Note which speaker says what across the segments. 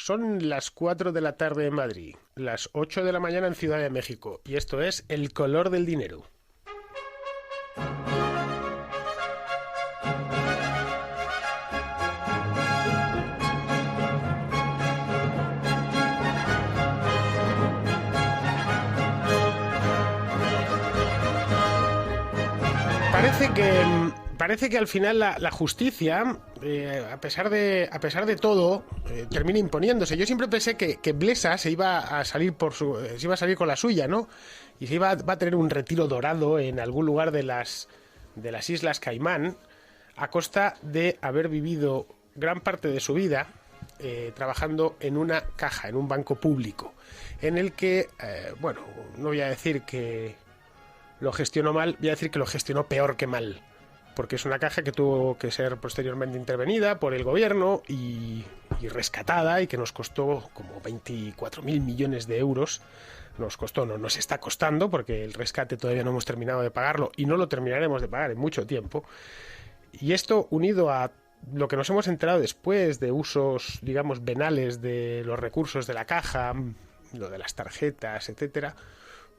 Speaker 1: Son las 4 de la tarde en Madrid, las 8 de la mañana en Ciudad de México, y esto es El color del dinero. Parece que al final la justicia, a pesar de todo, termina imponiéndose. Yo siempre pensé que Blesa se iba a salir con la suya, ¿no? Y va a tener un retiro dorado en algún lugar de las Islas Caimán, a costa de haber vivido gran parte de su vida trabajando en una caja, en un banco público, en el que, bueno, no voy a decir que lo gestionó mal, voy a decir que lo gestionó peor que mal, porque es una caja que tuvo que ser posteriormente intervenida por el gobierno y rescatada, y que nos costó como 24.000 millones de euros. Nos está costando, porque el rescate todavía no hemos terminado de pagarlo y no lo terminaremos de pagar en mucho tiempo. Y esto, unido a lo que nos hemos enterado después de usos, digamos, venales de los recursos de la caja, lo de las tarjetas, etcétera,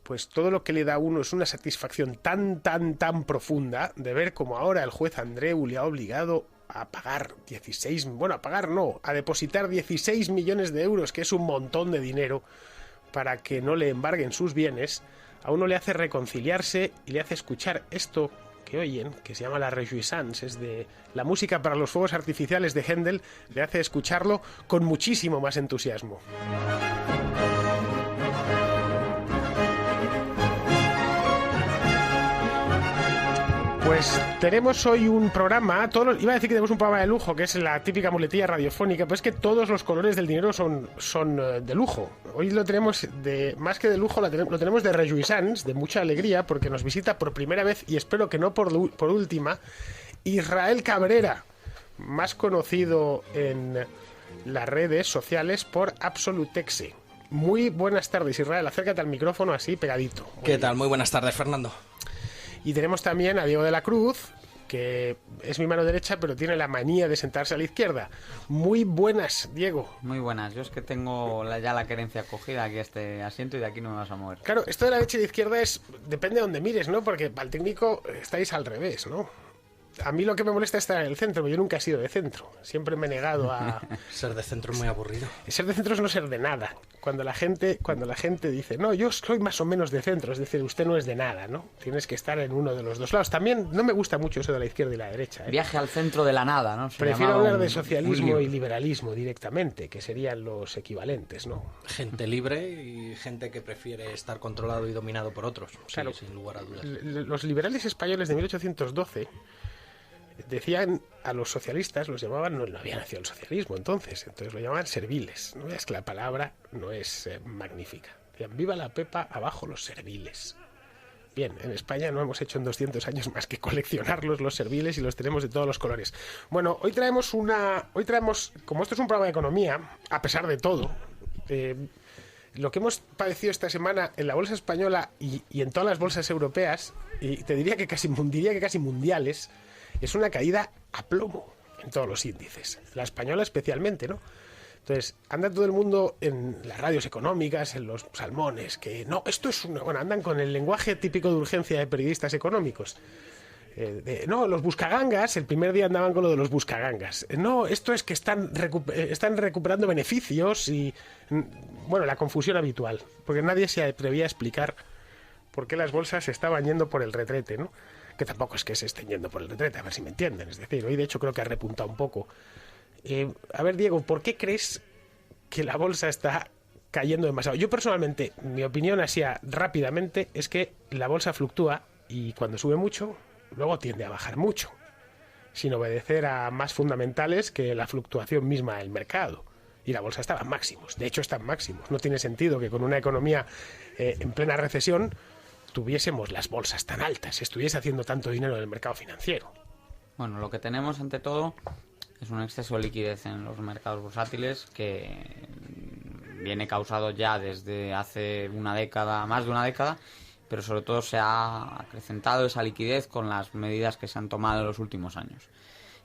Speaker 1: pues todo lo que le da a uno es una satisfacción tan profunda de ver cómo ahora el juez Andreu le ha obligado a pagar a depositar 16 millones de euros, que es un montón de dinero, para que no le embarguen sus bienes. A uno le hace reconciliarse y le hace escuchar esto que oyen, que se llama la Rejoiçance, es de la música para los fuegos artificiales de Händel, le hace escucharlo con muchísimo más entusiasmo. Pues tenemos hoy un programa, iba a decir que tenemos un programa de lujo, que es la típica muletilla radiofónica, pero es que todos los colores del dinero son de lujo. Hoy lo tenemos más que de lujo, lo tenemos de rejoiçance, de mucha alegría, porque nos visita por primera vez, y espero que no por última, Israel Cabrera, más conocido en las redes sociales por Absolutexe. Muy buenas tardes, Israel, acércate al micrófono así pegadito.
Speaker 2: ¿Qué tal? Muy buenas tardes, Fernando.
Speaker 1: Y tenemos también a Diego de la Cruz, que es mi mano derecha, pero tiene la manía de sentarse a la izquierda. Muy buenas, Diego.
Speaker 3: Muy buenas. Yo es que tengo ya la querencia cogida aquí a este asiento y de aquí no me vas a mover.
Speaker 1: Claro, esto de la derecha y de izquierda depende de donde mires, ¿no? Porque para el técnico estáis al revés, ¿no? A mí lo que me molesta es estar en el centro, pero yo nunca he sido de centro. Siempre me he negado a...
Speaker 2: Ser de centro es muy aburrido.
Speaker 1: Ser de centro es no ser de nada. Cuando la gente dice, no, yo soy más o menos de centro, es decir, usted no es de nada, ¿no? Tienes que estar en uno de los dos lados. También no me gusta mucho eso de la izquierda y la derecha, ¿eh?
Speaker 3: Viaje al centro de la nada, ¿no?
Speaker 1: Prefiero hablar de socialismo y liberalismo directamente, que serían los equivalentes, ¿no?
Speaker 2: Gente libre y gente que prefiere estar controlado y dominado por otros.
Speaker 1: Claro,
Speaker 2: sí, sin lugar a dudas.
Speaker 1: Los liberales españoles de 1812 decían a los socialistas, los llamaban, no había nacido el socialismo entonces lo llamaban serviles. No es que la palabra no es magnífica. Decían, viva la Pepa, abajo los serviles. Bien, en España no hemos hecho en 200 años más que coleccionarlos, los serviles, y los tenemos de todos los colores. Bueno, hoy traemos, como esto es un programa de economía, a pesar de todo, lo que hemos padecido esta semana en la bolsa española y en todas las bolsas europeas, y te diría que casi mundiales, es una caída a plomo en todos los índices, la española especialmente, ¿no? Entonces, anda todo el mundo en las radios económicas, en los salmones, que no, esto es andan con el lenguaje típico de urgencia de periodistas económicos. No, los buscagangas, el primer día andaban con lo de los buscagangas. No, esto es que están recuperando beneficios y, bueno, la confusión habitual, porque nadie se atrevía a explicar por qué las bolsas estaban yendo por el retrete, ¿no? Que tampoco es que se estén yendo por el retrete, a ver si me entienden. Es decir, hoy de hecho creo que ha repuntado un poco. A ver, Diego, ¿por qué crees que la bolsa está cayendo demasiado? Yo personalmente, mi opinión así rápidamente es que la bolsa fluctúa y cuando sube mucho, luego tiende a bajar mucho, sin obedecer a más fundamentales que la fluctuación misma del mercado. Y la bolsa estaba en máximos, de hecho está en máximos. No tiene sentido que con una economía en plena recesión tuviésemos las bolsas tan altas, estuviese haciendo tanto dinero en el mercado financiero.
Speaker 3: Bueno, lo que tenemos ante todo es un exceso de liquidez en los mercados bursátiles que viene causado ya desde hace más de una década, pero sobre todo se ha acrecentado esa liquidez con las medidas que se han tomado en los últimos años.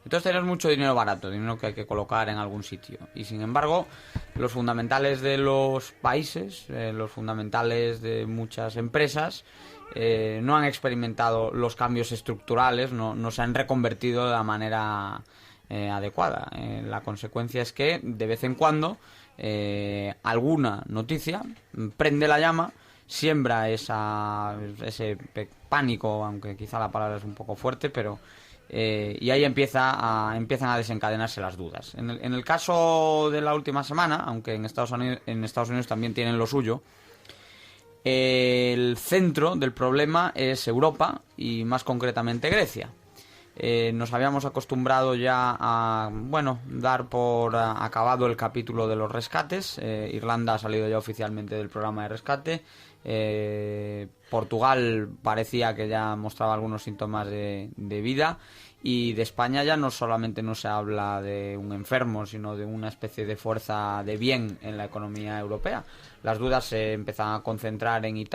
Speaker 3: Entonces tenemos mucho dinero barato, dinero que hay que colocar en algún sitio. Y sin embargo, los fundamentales de los países, los fundamentales de muchas empresas, no han experimentado los cambios estructurales, no se han reconvertido de la manera adecuada. La consecuencia es que de vez en cuando alguna noticia prende la llama, siembra ese pánico, aunque quizá la palabra es un poco fuerte, pero y ahí empiezan a desencadenarse las dudas. En el caso de la última semana, aunque en Estados Unidos también tienen lo suyo, el centro del problema es Europa y más concretamente Grecia. Nos habíamos acostumbrado ya a, dar por acabado el capítulo de los rescates. Irlanda ha salido ya oficialmente del programa de rescate. Portugal parecía que ya mostraba algunos síntomas de vida. Y de España ya no solamente no se habla de un enfermo, sino de una especie de fuerza de bien en la economía europea. Las dudas se empezaron a concentrar en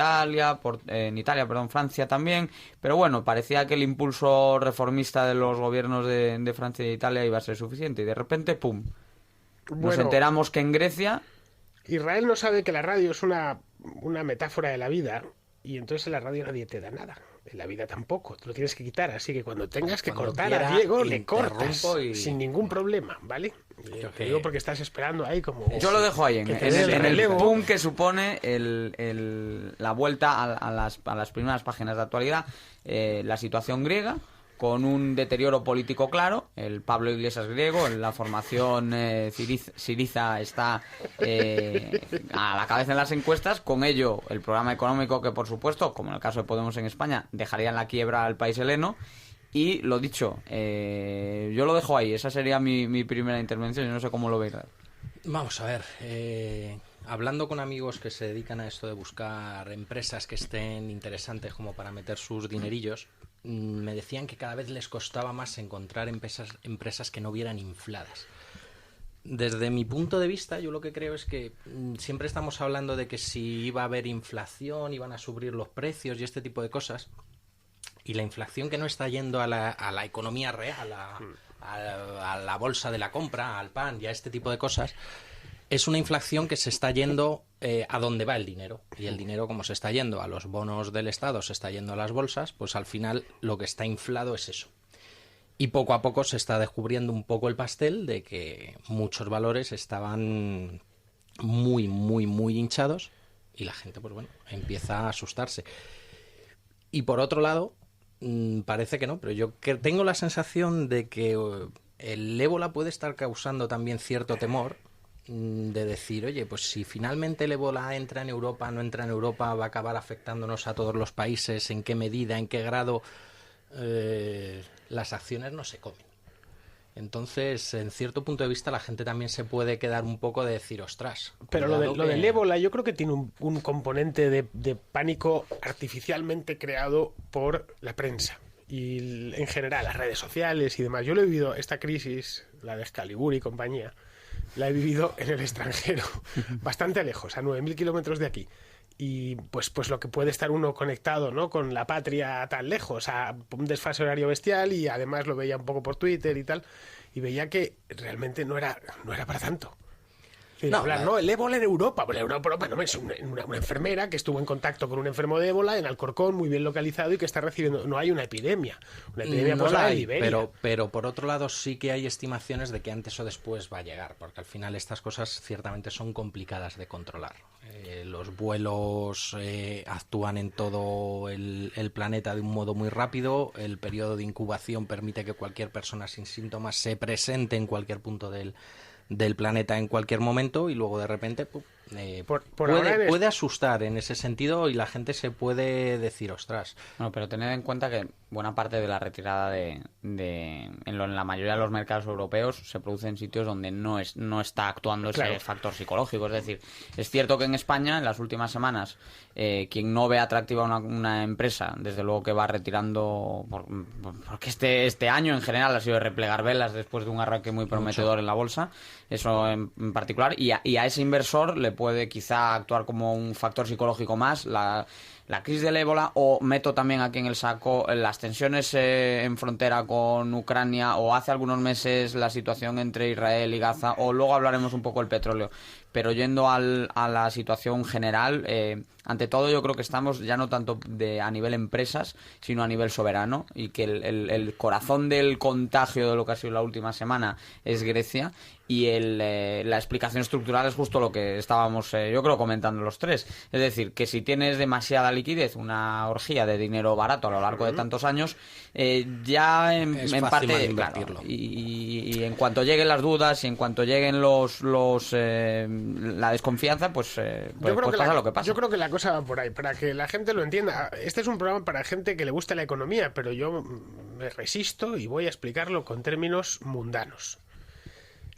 Speaker 3: Francia también, pero bueno, parecía que el impulso reformista de los gobiernos de Francia y de Italia iba a ser suficiente, y de repente, ¡pum!, nos enteramos que en Grecia...
Speaker 1: Israel no sabe que la radio es una metáfora de la vida, y entonces en la radio nadie te da nada. En la vida tampoco, te lo tienes que quitar, así que cuando tengas que cortar a Diego, le cortas sin ningún problema, ¿vale? Te digo porque estás esperando ahí como...
Speaker 3: Yo lo dejo ahí, en el boom que supone la vuelta a las primeras páginas de actualidad, la situación griega, con un deterioro político claro. El Pablo Iglesias griego, en la formación Syriza está a la cabeza en las encuestas. Con ello, el programa económico que, por supuesto, como en el caso de Podemos en España, dejaría en la quiebra al país heleno. Y lo dicho, yo lo dejo ahí. Esa sería mi primera intervención. Yo no sé cómo lo veis.
Speaker 2: Vamos a ver, hablando con amigos que se dedican a esto de buscar empresas que estén interesantes como para meter sus dinerillos, me decían que cada vez les costaba más encontrar empresas que no vieran infladas. Desde mi punto de vista, yo lo que creo es que siempre estamos hablando de que si iba a haber inflación, iban a subir los precios y este tipo de cosas, y la inflación que no está yendo a la economía real, a la bolsa de la compra, al pan y a este tipo de cosas, es una inflación que se está yendo a dónde va el dinero. Y el dinero, como se está yendo a los bonos del Estado, se está yendo a las bolsas, pues al final lo que está inflado es eso. Y poco a poco se está descubriendo un poco el pastel de que muchos valores estaban muy, muy, muy hinchados y la gente, pues bueno, empieza a asustarse. Y por otro lado, parece que no, pero yo tengo la sensación de que el ébola puede estar causando también cierto temor, de decir, oye, pues si finalmente el ébola entra en Europa, no entra en Europa, va a acabar afectándonos a todos los países, en qué medida, en qué grado, las acciones no se comen. Entonces, en cierto punto de vista, la gente también se puede quedar un poco de decir, ostras.
Speaker 1: Pero lo del ébola yo creo que tiene un componente de pánico artificialmente creado por la prensa y en general las redes sociales y demás. Yo lo he vivido, esta crisis, la de Excalibur y compañía, la he vivido en el extranjero, bastante lejos, a 9.000 kilómetros de aquí. Y pues lo que puede estar uno conectado, ¿no?, con la patria tan lejos, a un desfase horario bestial, y además lo veía un poco por Twitter y tal, y veía que realmente no era para tanto. El ébola en Europa. Bueno, Europa no es una enfermera que estuvo en contacto con un enfermo de ébola en Alcorcón, muy bien localizado, y que está recibiendo... No hay una epidemia. Una epidemia
Speaker 2: no
Speaker 1: pues
Speaker 2: la
Speaker 1: la de
Speaker 2: hay,
Speaker 1: Liberia.
Speaker 2: pero por otro lado sí que hay estimaciones de que antes o después va a llegar, porque al final estas cosas ciertamente son complicadas de controlar. Los vuelos actúan en todo el planeta de un modo muy rápido. El periodo de incubación permite que cualquier persona sin síntomas se presente en cualquier punto del planeta en cualquier momento, y luego de repente puede asustar en ese sentido, y la gente se puede decir, ostras.
Speaker 3: Bueno, pero tened en cuenta que buena parte de la retirada en la mayoría de los mercados europeos se produce en sitios donde no está actuando ese factor psicológico. Es decir, es cierto que en España en las últimas semanas quien no ve atractiva una empresa, desde luego que va retirando, porque este año en general ha sido de replegar velas después de un arranque muy prometedor en la bolsa, eso en particular, y a ese inversor le puede quizá actuar como un factor psicológico más, la crisis del ébola, o meto también aquí en el saco las tensiones en frontera con Ucrania, o hace algunos meses la situación entre Israel y Gaza, o luego hablaremos un poco del petróleo. Pero yendo a la situación general, ante todo yo creo que estamos ya no tanto a nivel empresas, sino a nivel soberano, y que el corazón del contagio de lo que ha sido la última semana es Grecia, y la explicación estructural es justo lo que estábamos, yo creo, comentando los tres. Es decir, que si tienes demasiada liquidez, una orgía de dinero barato a lo largo de tantos años, ya en parte, claro, y en cuanto lleguen las dudas y en cuanto lleguen la desconfianza, pues pasa lo que pasa.
Speaker 1: Yo creo que la cosa va por ahí, para que la gente lo entienda. Este es un programa para gente que le gusta la economía, pero yo me resisto y voy a explicarlo con términos mundanos.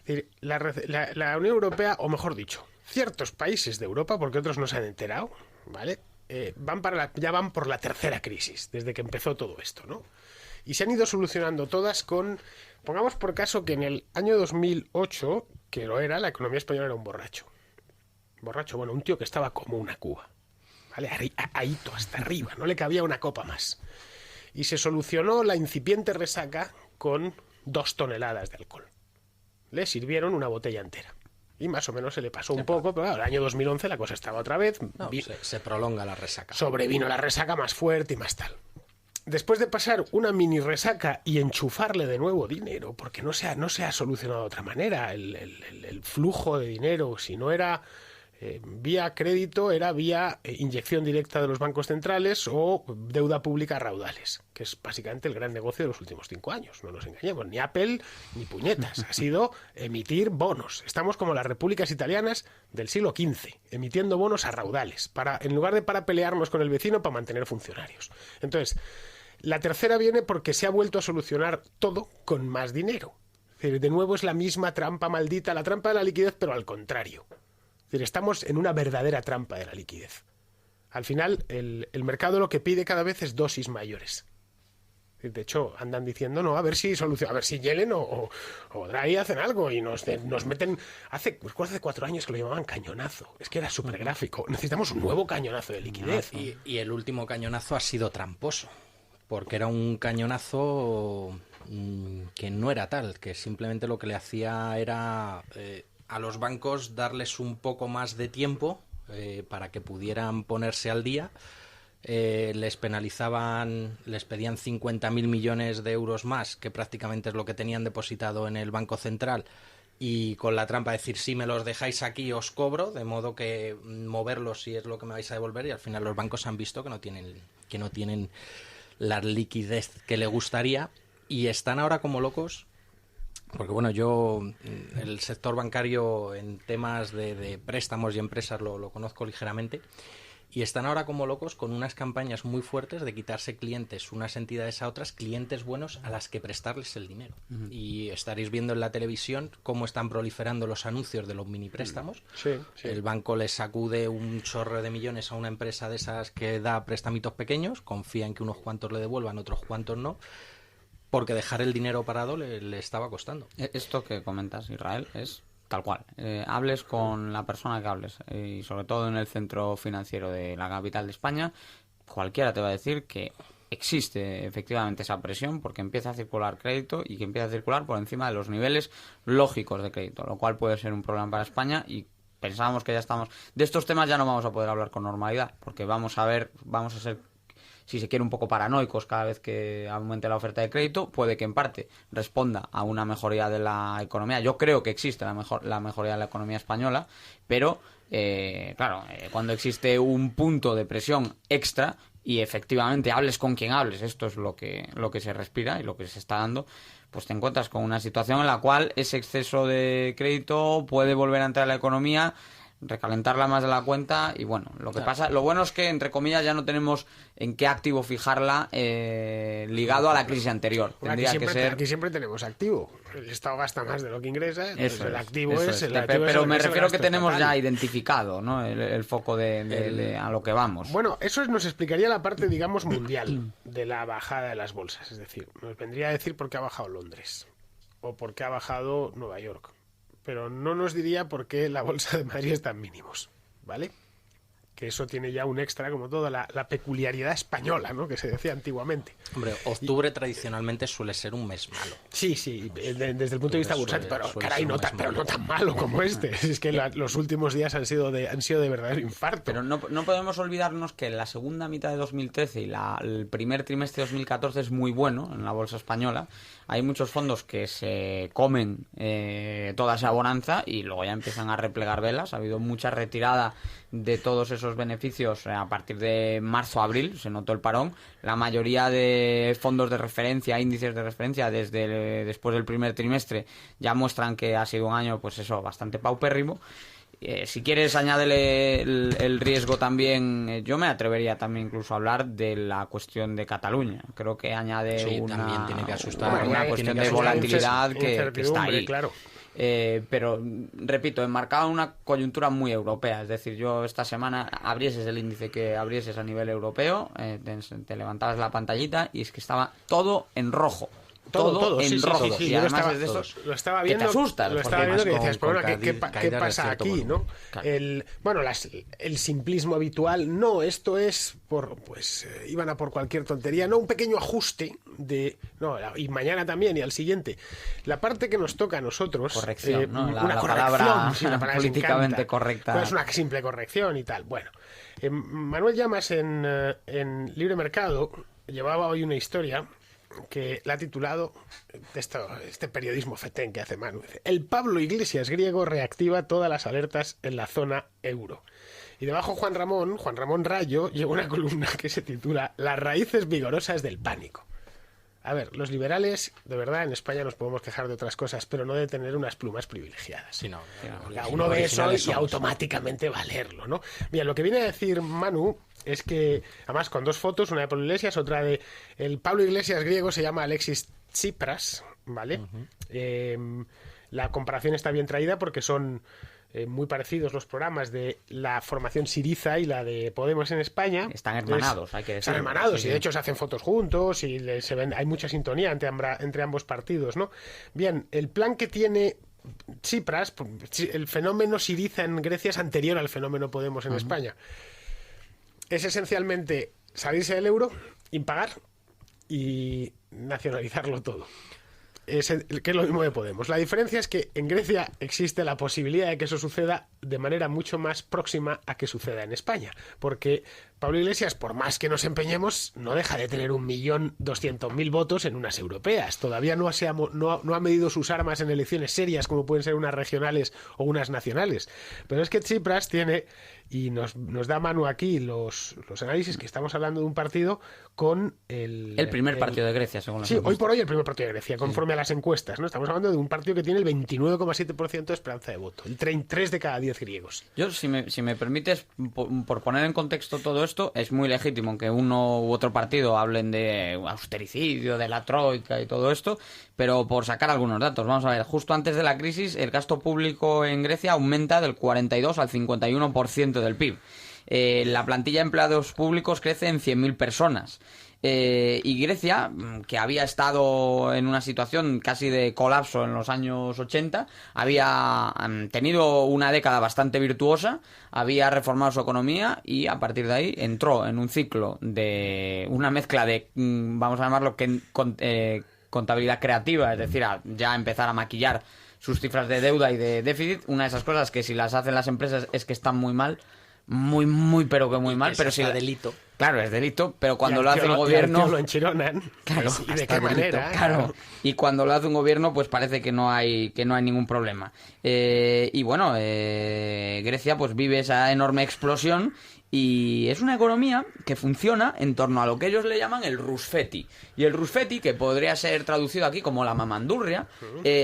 Speaker 1: Es decir, la Unión Europea, o mejor dicho, ciertos países de Europa, porque otros no se han enterado, ¿vale? Ya van por la tercera crisis, desde que empezó todo esto, ¿no? Y se han ido solucionando todas pongamos por caso que en el año 2008, que lo era, la economía española era un borracho. Bueno, un tío que estaba como una cuba, ¿vale? Ahito, hasta arriba, no le cabía una copa más. Y se solucionó la incipiente resaca con 2 toneladas de alcohol. Le sirvieron una botella entera. Y más o menos se le pasó un poco, pero claro, el año 2011 la cosa estaba otra vez.
Speaker 2: Se prolonga la resaca.
Speaker 1: Sobrevino la resaca más fuerte y más tal. Después de pasar una mini resaca y enchufarle de nuevo dinero, porque no se ha solucionado de otra manera el flujo de dinero, si no era vía crédito, era vía inyección directa de los bancos centrales o deuda pública a raudales, que es básicamente el gran negocio de los últimos 5 años. No nos engañemos, ni Apple ni puñetas. Ha sido emitir bonos. Estamos como las repúblicas italianas del siglo XV, emitiendo bonos a raudales, en lugar de para pelearnos con el vecino, para mantener funcionarios. Entonces, la tercera viene porque se ha vuelto a solucionar todo con más dinero. Es decir, de nuevo es la misma trampa maldita, la trampa de la liquidez, pero al contrario. Es decir, estamos en una verdadera trampa de la liquidez. Al final, el mercado lo que pide cada vez es dosis mayores. De hecho, andan diciendo, no, a ver si Yellen o Draghi hacen algo y nos meten... Hace 4 años que lo llamaban cañonazo. Es que era súper gráfico. Necesitamos un nuevo cañonazo de liquidez.
Speaker 2: Y el último cañonazo ha sido tramposo, porque era un cañonazo que no era tal, que simplemente lo que le hacía era... a los bancos darles un poco más de tiempo para que pudieran ponerse al día. Les penalizaban, les pedían 50.000 millones de euros más, que prácticamente es lo que tenían depositado en el Banco Central, y con la trampa de decir, si me los dejáis aquí os cobro, de modo que moverlos si es lo que me vais a devolver, y al final los bancos han visto que no tienen la liquidez que le gustaría, y están ahora como locos. Porque bueno, el sector bancario en temas de préstamos y empresas lo conozco ligeramente, y están ahora como locos con unas campañas muy fuertes de quitarse clientes, unas entidades a otras, clientes buenos a las que prestarles el dinero. Y estaréis viendo en la televisión cómo están proliferando los anuncios de los mini préstamos.
Speaker 1: Sí.
Speaker 2: El banco les sacude un chorro de millones a una empresa de esas que da préstamitos pequeños, confía en que unos cuantos le devuelvan, otros cuantos no, porque dejar el dinero parado le estaba costando.
Speaker 3: Esto que comentas, Israel, es tal cual. Hables con la persona que hables, y sobre todo en el centro financiero de la capital de España, cualquiera te va a decir que existe efectivamente esa presión porque empieza a circular crédito y que empieza a circular por encima de los niveles lógicos de crédito, lo cual puede ser un problema para España, y pensábamos que ya estamos... De estos temas ya no vamos a poder hablar con normalidad, porque vamos a ser, si se quiere, un poco paranoicos cada vez que aumente la oferta de crédito. Puede que en parte responda a una mejoría de la economía. Yo creo que existe la mejoría de la economía española, pero claro, cuando existe un punto de presión extra y efectivamente hables con quien hables, esto es lo que se respira y lo que se está dando, pues te encuentras con una situación en la cual ese exceso de crédito puede volver a entrar a la economía, recalentarla más de la cuenta, y bueno, lo que pasa, lo bueno es que entre comillas ya no tenemos en qué activo fijarla ligado a la crisis anterior. Tendría que ser...
Speaker 1: Aquí siempre tenemos activo. El Estado gasta más de lo que ingresa,
Speaker 3: eso
Speaker 1: el
Speaker 3: es,
Speaker 1: activo
Speaker 3: eso
Speaker 1: es...
Speaker 3: Pero me refiero que tenemos
Speaker 1: estatal.
Speaker 3: ya identificado, ¿no? el foco de a lo que vamos.
Speaker 1: Bueno, eso nos explicaría la parte, digamos, mundial de la bajada de las bolsas. Es decir, nos vendría a decir por qué ha bajado Londres o por qué ha bajado Nueva York. pero no nos diría por qué la bolsa de Madrid está en mínimos, ¿vale? Que eso tiene ya un extra, como toda la peculiaridad española, ¿no? Que se decía antiguamente.
Speaker 2: Hombre, octubre tradicionalmente suele ser un mes malo.
Speaker 1: Sí, desde el punto de vista bursátil, pero caray, no tan malo como este. Es que los últimos días han sido de verdadero infarto.
Speaker 3: Pero no podemos olvidarnos que la segunda mitad de 2013 y el primer trimestre de 2014 es muy bueno en la bolsa española. Hay muchos fondos que se comen toda esa bonanza y luego ya empiezan a replegar velas. Ha habido mucha retirada de todos esos beneficios a partir de marzo-abril, se notó el parón. La mayoría de fondos de referencia, índices de referencia después del primer trimestre ya muestran que ha sido un año, pues eso, bastante paupérrimo. Si quieres añádele el riesgo también, yo me atrevería también incluso a hablar de la cuestión de Cataluña. Creo que añade
Speaker 2: también tiene que asustar,
Speaker 3: una cuestión de volatilidad que está ahí.
Speaker 1: Claro.
Speaker 3: Pero, repito, enmarcado en una coyuntura muy europea. Es decir, yo esta semana abrieses el índice que abrieses a nivel europeo, te levantabas la pantallita y es que estaba todo en rojo. Todo en rojo.
Speaker 1: Sí.
Speaker 3: Y además es de esos
Speaker 1: lo estaba viendo,
Speaker 3: que te asustas.
Speaker 1: Lo estaba viendo que decías,
Speaker 2: con
Speaker 1: ¿qué pasa aquí? ¿No?
Speaker 3: Claro.
Speaker 1: El simplismo habitual, no, esto es iban a por cualquier tontería, no, un pequeño ajuste y mañana también y al siguiente. La parte que nos toca a nosotros,
Speaker 3: corrección, ¿no?
Speaker 1: una
Speaker 3: la
Speaker 1: corrección,
Speaker 3: palabra políticamente correcta.
Speaker 1: Pues es una simple corrección y tal. Bueno, Manuel Llamas en Libre Mercado llevaba hoy una historia que la ha titulado este periodismo fetén que hace Manu. Dice, el Pablo Iglesias griego reactiva todas las alertas en la zona euro. Y debajo Juan Ramón Rayo, lleva una columna que se titula Las raíces vigorosas del pánico. A ver, los liberales, de verdad, en España nos podemos quejar de otras cosas, pero no de tener unas plumas privilegiadas.
Speaker 2: Sí, no,
Speaker 1: uno ve eso y automáticamente va a leerlo, ¿no? Bien, lo que viene a decir Manu es que, además, con dos fotos, una de Pablo Iglesias, otra de el Pablo Iglesias griego, se llama Alexis Tsipras, ¿vale? La comparación está bien traída porque son muy parecidos los programas de la formación Syriza y la de Podemos en España.
Speaker 3: Están hermanados, hay que decir.
Speaker 1: Están hermanados, y de hecho se hacen fotos juntos y hay mucha sintonía entre ambos partidos, ¿no? Bien, el plan que tiene Tsipras, el fenómeno Syriza en Grecia es anterior al fenómeno Podemos en España. Es esencialmente salirse del euro, impagar y nacionalizarlo todo. Que es lo mismo de Podemos. La diferencia es que en Grecia existe la posibilidad de que eso suceda de manera mucho más próxima a que suceda en España, porque Pablo Iglesias, por más que nos empeñemos, no deja de tener 1.200.000 votos en unas europeas. Todavía no ha medido sus armas en elecciones serias como pueden ser unas regionales o unas nacionales. Pero es que Tsipras tiene, y nos da Manu aquí los análisis, que estamos hablando de un partido con el
Speaker 3: primer partido de Grecia, según las
Speaker 1: Sí,
Speaker 3: encuestas.
Speaker 1: hoy por hoy el primer partido de Grecia, conforme a las encuestas, ¿no? Estamos hablando de un partido que tiene el 29,7% de esperanza de voto, el 3 de cada 10 griegos.
Speaker 3: Yo, si me permites, por poner en contexto todo esto, es muy legítimo que uno u otro partido hablen de austericidio, de la troika y todo esto, pero por sacar algunos datos, vamos a ver, justo antes de la crisis el gasto público en Grecia aumenta del 42 al 51% del PIB. La plantilla de empleados públicos crece en 100.000 personas. Y Grecia, que había estado en una situación casi de colapso en los años 80, había tenido una década bastante virtuosa, había reformado su economía y a partir de ahí entró en un ciclo de una mezcla de, vamos a llamarlo, contabilidad creativa, es decir, ya empezar a maquillar sus cifras de deuda y de déficit. Una de esas cosas que si las hacen las empresas es que están muy mal, muy pero que muy mal, pero si
Speaker 2: delito.
Speaker 3: Claro, es delito, pero cuando lo hace el gobierno
Speaker 1: lo enchironan.
Speaker 3: Claro,
Speaker 1: ¿y de qué manera?
Speaker 3: Claro. Y cuando lo hace un gobierno, pues parece que no hay ningún problema. Y bueno, Grecia pues vive esa enorme explosión y es una economía que funciona en torno a lo que ellos le llaman el rusfeti. Y el rusfeti, que podría ser traducido aquí como la mamandurria,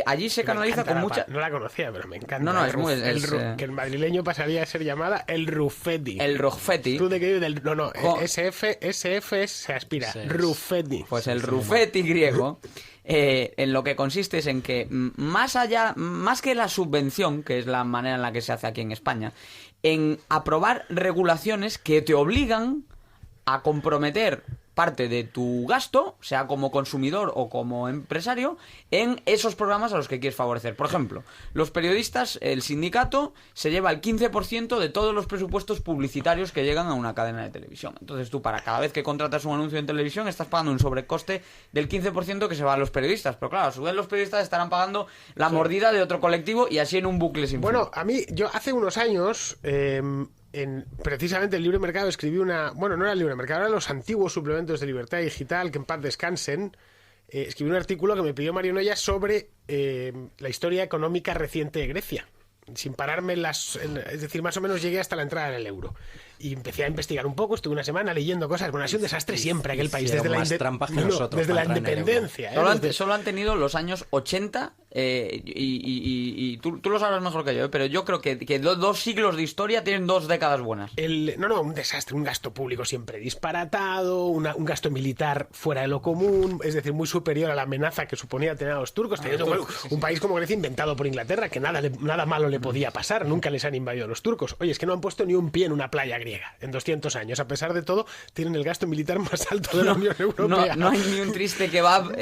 Speaker 3: allí se canaliza con mucha...
Speaker 1: No la conocía, pero me encanta.
Speaker 3: No, es muy...
Speaker 1: que el madrileño pasaría a ser llamada el rufeti.
Speaker 3: El rufeti.
Speaker 1: ¿Tú de qué vives? No, SF se aspira. Sí, rufeti.
Speaker 3: Pues el rufeti griego... en lo que consiste es en que más que la subvención, que es la manera en la que se hace aquí en España, en aprobar regulaciones que te obligan a comprometer parte de tu gasto, sea como consumidor o como empresario, en esos programas a los que quieres favorecer. Por ejemplo, los periodistas, el sindicato, se lleva el 15% de todos los presupuestos publicitarios que llegan a una cadena de televisión. Entonces tú, para cada vez que contratas un anuncio en televisión, estás pagando un sobrecoste del 15% que se va a los periodistas. Pero claro, a su vez los periodistas estarán pagando la mordida de otro colectivo y así en un bucle sin fin.
Speaker 1: Bueno, a mí, yo hace unos años, en precisamente el Libre Mercado escribí una... Bueno, no era el Libre Mercado, eran los antiguos suplementos de Libertad Digital, que en paz descansen. Escribí un artículo que me pidió Mario Noya sobre la historia económica reciente de Grecia. Sin pararme es decir, más o menos llegué hasta la entrada en el euro. Y empecé a investigar un poco, estuve una semana leyendo cosas. Bueno, ha sido un desastre siempre aquel país, desde la independencia.
Speaker 3: Solo han tenido los años 80, y tú lo sabrás mejor que yo, pero yo creo que 2 siglos de historia tienen 2 décadas buenas.
Speaker 1: Un desastre, un gasto público siempre disparatado, un gasto militar fuera de lo común, es decir, muy superior a la amenaza que suponía tener a los turcos, teniendo un país como Grecia inventado por Inglaterra, que nada malo le podía pasar, nunca les han invadido los turcos. Oye, es que no han puesto ni un pie en una playa griega en 200 años. A pesar de todo, tienen el gasto militar más alto de la Unión Europea.
Speaker 3: No hay ni un triste kebab,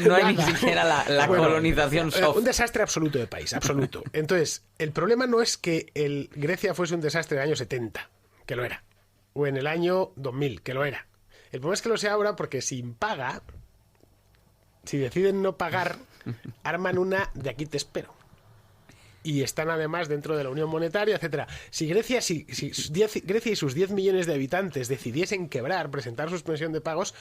Speaker 3: no hay ni siquiera la colonización soft.
Speaker 1: Un desastre absoluto de país, absoluto. Entonces, el problema no es que Grecia fuese un desastre en el año 70, que lo era, o en el año 2000, que lo era. El problema es que lo sea ahora porque si deciden no pagar, arman una de aquí te espero. Y están además dentro de la Unión Monetaria, etcétera. Si Grecia y sus 10 millones de habitantes decidiesen quebrar, presentar suspensión de pagos,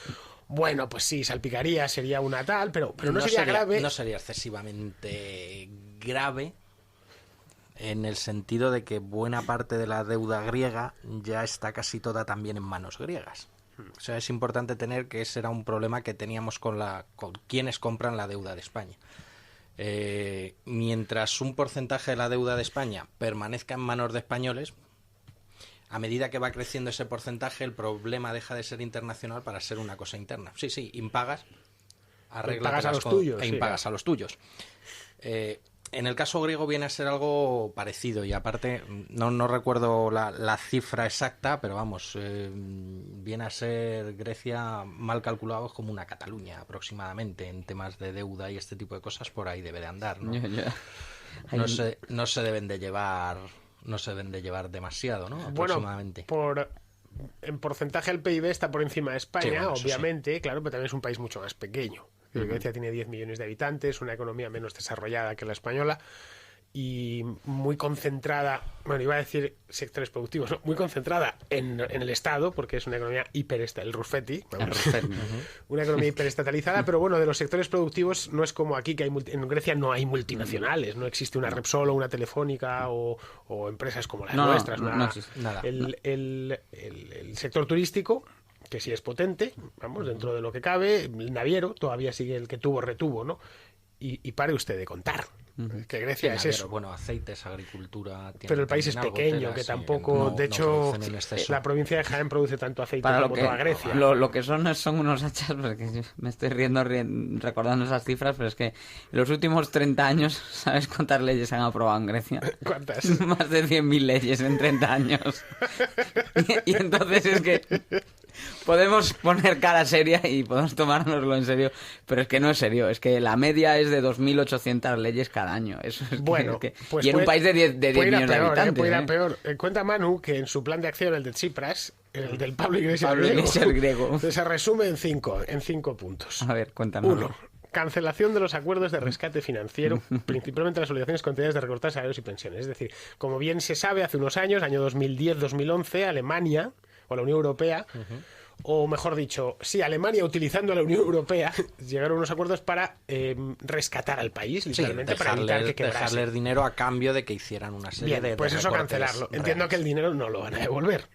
Speaker 1: bueno, pues sí, salpicaría, sería una tal, pero no sería grave.
Speaker 2: No sería excesivamente grave, en el sentido de que buena parte de la deuda griega ya está casi toda también en manos griegas. O sea, es importante tener que ese era un problema que teníamos con quienes compran la deuda de España. Mientras un porcentaje de la deuda de España permanezca en manos de españoles, a medida que va creciendo ese porcentaje, el problema deja de ser internacional para ser una cosa interna. Sí, impagas,
Speaker 1: impagas a los tuyos.
Speaker 2: Impagas a los tuyos. En el caso griego viene a ser algo parecido, y aparte no recuerdo la cifra exacta, pero vamos, viene a ser Grecia, mal calculado, es como una Cataluña aproximadamente en temas de deuda y este tipo de cosas. Por ahí debe de andar, ¿no? No se deben de llevar demasiado, ¿no? Aproximadamente.
Speaker 1: Bueno, en porcentaje el PIB está por encima de España, sí, obviamente, claro, pero también es un país mucho más pequeño. Grecia tiene 10 millones de habitantes, una economía menos desarrollada que la española y muy concentrada, bueno, iba a decir sectores productivos, ¿no? Muy concentrada en el Estado, porque es una economía el Rufetti, una economía hiperestatalizada, pero bueno, de los sectores productivos no es como aquí, que en Grecia no hay multinacionales, no existe una Repsol o una Telefónica o empresas como las nuestras,
Speaker 3: no existe
Speaker 1: nada. El sector turístico, que sí es potente, vamos, dentro de lo que cabe, el naviero todavía sigue el que retuvo, ¿no? Y pare usted de contar. Que Grecia es eso.
Speaker 2: Bueno, aceites, agricultura...
Speaker 1: Pero el país es pequeño, que tampoco... de hecho, la provincia de Jaén produce tanto aceite como toda Grecia.
Speaker 3: Lo que son unos hachas, porque me estoy riendo recordando esas cifras, pero es que en los últimos 30 años, ¿sabes cuántas leyes se han aprobado en Grecia?
Speaker 1: ¿Cuántas?
Speaker 3: Más de 100.000 leyes en 30 años. y entonces es que... Podemos poner cara seria y podemos tomárnoslo en serio, pero es que no es serio, es que la media es de 2.800 leyes cada año. Eso es
Speaker 1: bueno,
Speaker 3: y en un país de 10 millones de habitantes.
Speaker 1: Puede ir a peor. Cuenta Manu que en su plan de acción, el de Tsipras, el del Pablo Iglesias
Speaker 3: griego,
Speaker 1: se resume en 5 puntos.
Speaker 3: A ver, cuéntanos.
Speaker 1: 1. Cancelación de los acuerdos de rescate financiero, principalmente las obligaciones contenidas de recortar salarios y pensiones. Es decir, como bien se sabe, hace unos años, año 2010-2011, Alemania o la Unión Europea, o mejor dicho, Alemania utilizando a la Unión Europea, llegaron a unos acuerdos para rescatar al país, literalmente, para evitar que quebrase.
Speaker 2: Dejarles dinero a cambio de que hicieran una serie de
Speaker 1: pues eso, cancelarlo. Entiendo que el dinero no lo van a devolver.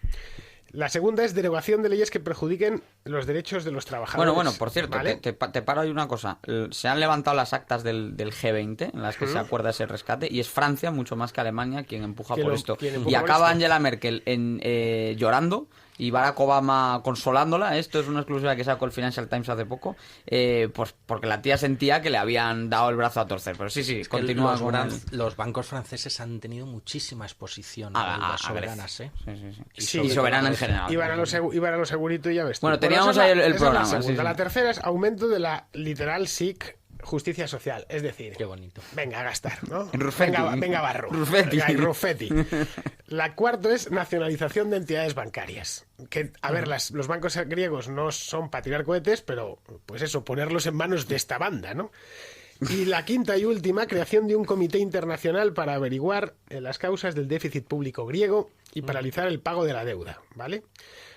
Speaker 1: La segunda es derogación de leyes que perjudiquen los derechos de los trabajadores.
Speaker 3: Bueno, por cierto, ¿vale? te paro ahí una cosa. Se han levantado las actas del G20 en las que se acuerda ese rescate, y es Francia, mucho más que Alemania, quien empuja por esto. Y acaba Angela Merkel llorando y Barack Obama consolándola. Esto es una exclusiva que sacó el Financial Times hace poco, pues porque la tía sentía que le habían dado el brazo a torcer. Pero sí, continúa
Speaker 2: los bancos franceses han tenido muchísima exposición a deudas soberanas, ¿eh?
Speaker 3: Sí. Y soberana en general.
Speaker 1: Iban a lo segurito y ya ves tú.
Speaker 3: Bueno, teníamos ahí el programa.
Speaker 1: La segunda.
Speaker 3: Sí.
Speaker 1: La tercera es aumento de la literal SIC, justicia social, es decir,
Speaker 2: qué bonito.
Speaker 1: Venga a gastar, ¿no?
Speaker 3: Ruffetti.
Speaker 1: Venga barro. Ruffetti. La cuarta es nacionalización de entidades bancarias. Que, a ver, los bancos griegos no son para tirar cohetes, pero, pues eso, ponerlos en manos de esta banda, ¿no? Y la quinta y última, creación de un comité internacional para averiguar las causas del déficit público griego y paralizar el pago de la deuda, ¿vale?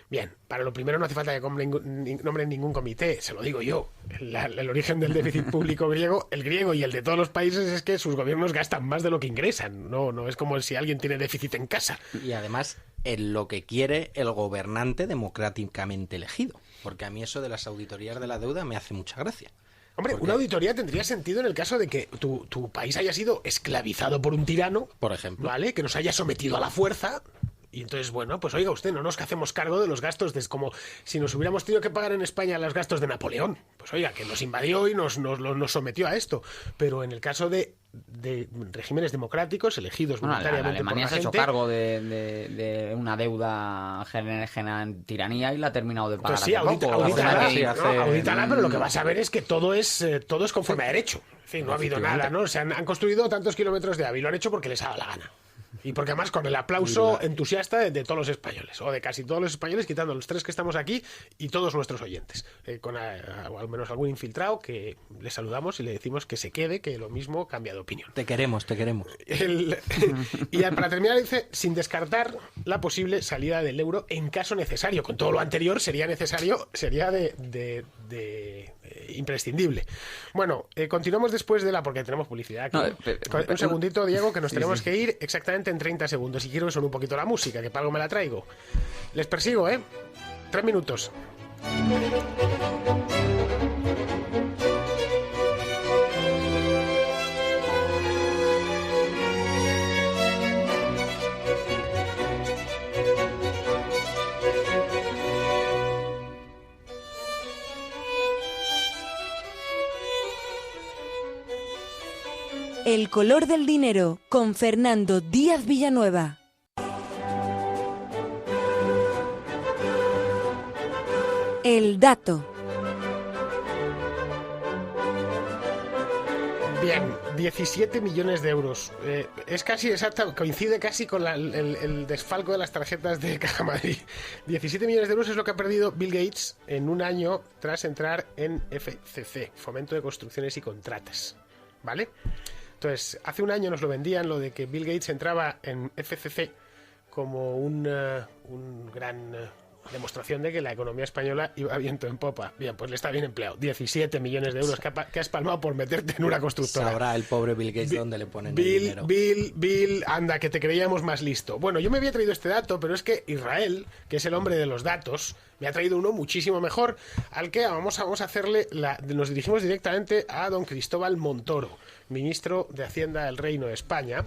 Speaker 1: Bien, para lo primero no hace falta que nombren ningún comité, se lo digo yo. El origen del déficit público griego, el griego y el de todos los países, es que sus gobiernos gastan más de lo que ingresan. No es como si alguien tiene déficit en casa.
Speaker 2: Y además, en lo que quiere el gobernante democráticamente elegido. Porque a mí eso de las auditorías de la deuda me hace mucha gracia.
Speaker 1: Hombre, una auditoría tendría sentido en el caso de que tu país haya sido esclavizado por un tirano,
Speaker 2: por ejemplo,
Speaker 1: ¿vale? Que nos haya sometido a la fuerza. Y entonces, bueno, pues oiga usted, no nos hacemos cargo de los gastos, como si nos hubiéramos tenido que pagar en España los gastos de Napoleón. Pues oiga, que nos invadió y nos sometió a esto. Pero en el caso de regímenes democráticos elegidos voluntariamente
Speaker 3: Alemania
Speaker 1: por la
Speaker 3: se ha hecho
Speaker 1: gente,
Speaker 3: cargo de una deuda generada en tiranía y la ha terminado de pagar.
Speaker 1: Pues sí, audítala, pero lo que
Speaker 2: Mm.
Speaker 1: vas a ver es que todo es conforme a derecho. En fin, no ha habido nada, ¿no? Se han construido tantos kilómetros de AVE y lo han hecho porque les ha dado la gana. Y porque además con el aplauso entusiasta de todos los españoles, o de casi todos los españoles, quitando los 3 que estamos aquí y todos nuestros oyentes, con al menos algún infiltrado que le saludamos y le decimos que se quede, que lo mismo cambia de opinión.
Speaker 2: Te queremos.
Speaker 1: Y para terminar dice, sin descartar la posible salida del euro en caso necesario. Con todo lo anterior sería imprescindible. Bueno, continuamos después porque tenemos publicidad aquí. Un segundito, Diego, que nos tenemos que ir exactamente en 30 segundos. Y quiero que suene un poquito la música, que para algo me la traigo. Les persigo, 3 minutos.
Speaker 4: El color del dinero, con Fernando Díaz Villanueva. El dato.
Speaker 1: Bien, 17 millones de euros. Es casi exacto, coincide casi con el desfalco de las tarjetas de Caja Madrid. 17 millones de euros es lo que ha perdido Bill Gates en un año tras entrar en FCC, Fomento de Construcciones y Contratas. ¿Vale? Entonces, hace un año nos lo vendían, lo de que Bill Gates entraba en FCC como un gran demostración de que la economía española iba viento en popa. Bien, pues le está bien empleado. 17 millones de euros que has palmado por meterte en una constructora.
Speaker 2: Sabrá el pobre Bill Gates dónde le ponen el dinero.
Speaker 1: Bill, anda, que te creíamos más listo. Bueno, yo me había traído este dato, pero es que Israel, que es el hombre de los datos, me ha traído uno muchísimo mejor, al que vamos a hacerle... Nos dirigimos directamente a don Cristóbal Montoro, ministro de Hacienda del Reino de España.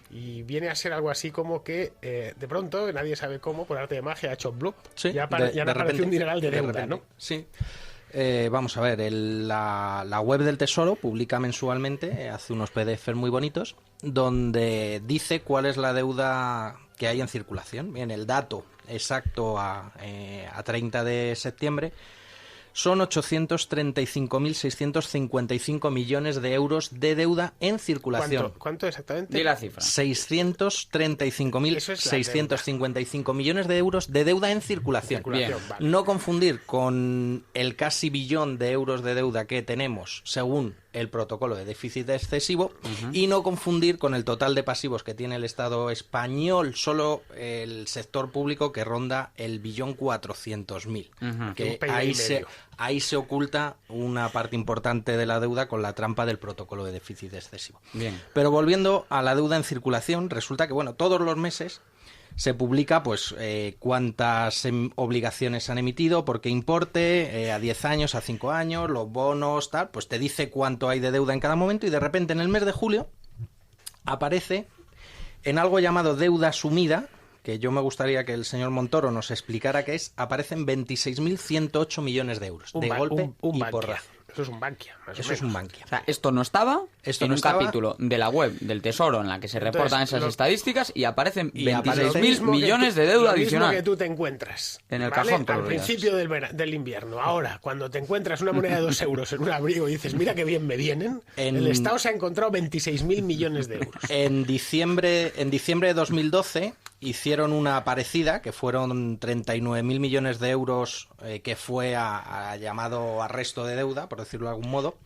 Speaker 1: Y viene a ser algo así como que de pronto, nadie sabe cómo, por arte de magia ha hecho blop.
Speaker 2: Sí,
Speaker 1: ya apareció un dineral de deuda, ¿no?
Speaker 2: Sí. Vamos a ver, la web del Tesoro publica mensualmente, hace unos PDFs muy bonitos, donde dice cuál es la deuda que hay en circulación. Bien, el dato exacto a 30 de septiembre son 835.655 millones de euros de deuda en circulación.
Speaker 1: ¿Cuánto exactamente?
Speaker 3: Di la cifra.
Speaker 2: 635.655 millones de euros de deuda en circulación.
Speaker 1: Bien. Vale.
Speaker 2: No confundir con el casi billón de euros de deuda que tenemos según el protocolo de déficit excesivo, y no confundir con el total de pasivos que tiene el Estado español, solo el sector público, que ronda el 1.400.000. Que ahí se oculta una parte importante de la deuda con la trampa del protocolo de déficit excesivo.
Speaker 3: Bien.
Speaker 2: Pero volviendo a la deuda en circulación, resulta que todos los meses se publica cuántas obligaciones han emitido, por qué importe, a 10 años, a 5 años, los bonos, tal, pues te dice cuánto hay de deuda en cada momento, y de repente en el mes de julio aparece en algo llamado deuda asumida, que yo me gustaría que el señor Montoro nos explicara qué es, aparecen 26.108 millones de euros de golpe y
Speaker 1: Bankia.
Speaker 2: porrazo.
Speaker 1: Eso es un Bankia.
Speaker 2: Eso es un Bankia.
Speaker 3: O sea, esto no estaba en un capítulo de la web del Tesoro en la que se
Speaker 1: Entonces,
Speaker 3: reportan esas estadísticas y aparecen
Speaker 2: y aparece
Speaker 3: 26.000 millones de deuda
Speaker 1: lo mismo
Speaker 3: adicional.
Speaker 1: que tú te encuentras
Speaker 3: En el
Speaker 1: ¿vale?
Speaker 3: cajón todos
Speaker 1: al
Speaker 3: los días.
Speaker 1: principio del invierno. Ahora, cuando te encuentras una moneda de 2 euros en un abrigo y dices, mira qué bien me vienen, el Estado se ha encontrado 26.000 millones de euros.
Speaker 2: En diciembre de 2012 hicieron una parecida, que fueron 39.000 millones de euros, que fue a llamado arresto de deuda, por decirlo de algún modo,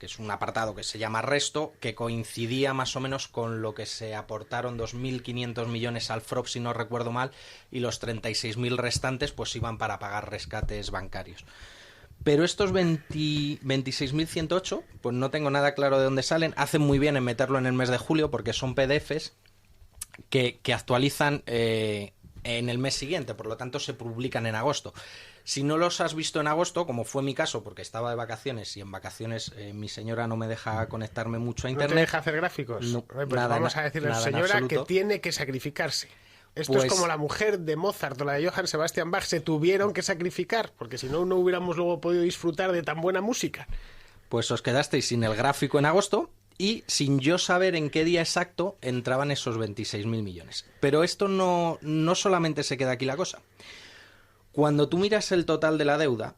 Speaker 2: que es un apartado que se llama arresto, que coincidía más o menos con lo que se aportaron 2.500 millones al FROB, si no recuerdo mal, y los 36.000 restantes pues iban para pagar rescates bancarios. Pero estos 26.108, pues no tengo nada claro de dónde salen. Hacen muy bien en meterlo en el mes de julio porque son PDFs que actualizan en el mes siguiente, por lo tanto se publican en agosto. Si no los has visto en agosto, como fue mi caso, porque estaba de vacaciones y en vacaciones mi señora no me deja conectarme mucho a internet.
Speaker 1: ¿No te deja hacer gráficos?
Speaker 2: No,
Speaker 1: Pues
Speaker 2: nada,
Speaker 1: vamos a decirle a la
Speaker 2: nada en
Speaker 1: señora que
Speaker 2: absoluto.
Speaker 1: tiene que sacrificarse. Esto
Speaker 2: Pues-
Speaker 1: es como la mujer de Mozart o la de Johann Sebastian Bach, se tuvieron que sacrificar, porque si no, no hubiéramos luego podido disfrutar de tan buena música.
Speaker 2: Pues os quedasteis sin el gráfico en agosto y sin yo saber en qué día exacto entraban esos 26.000 millones. Pero esto no solamente se queda aquí la cosa. Cuando tú miras el total de la deuda,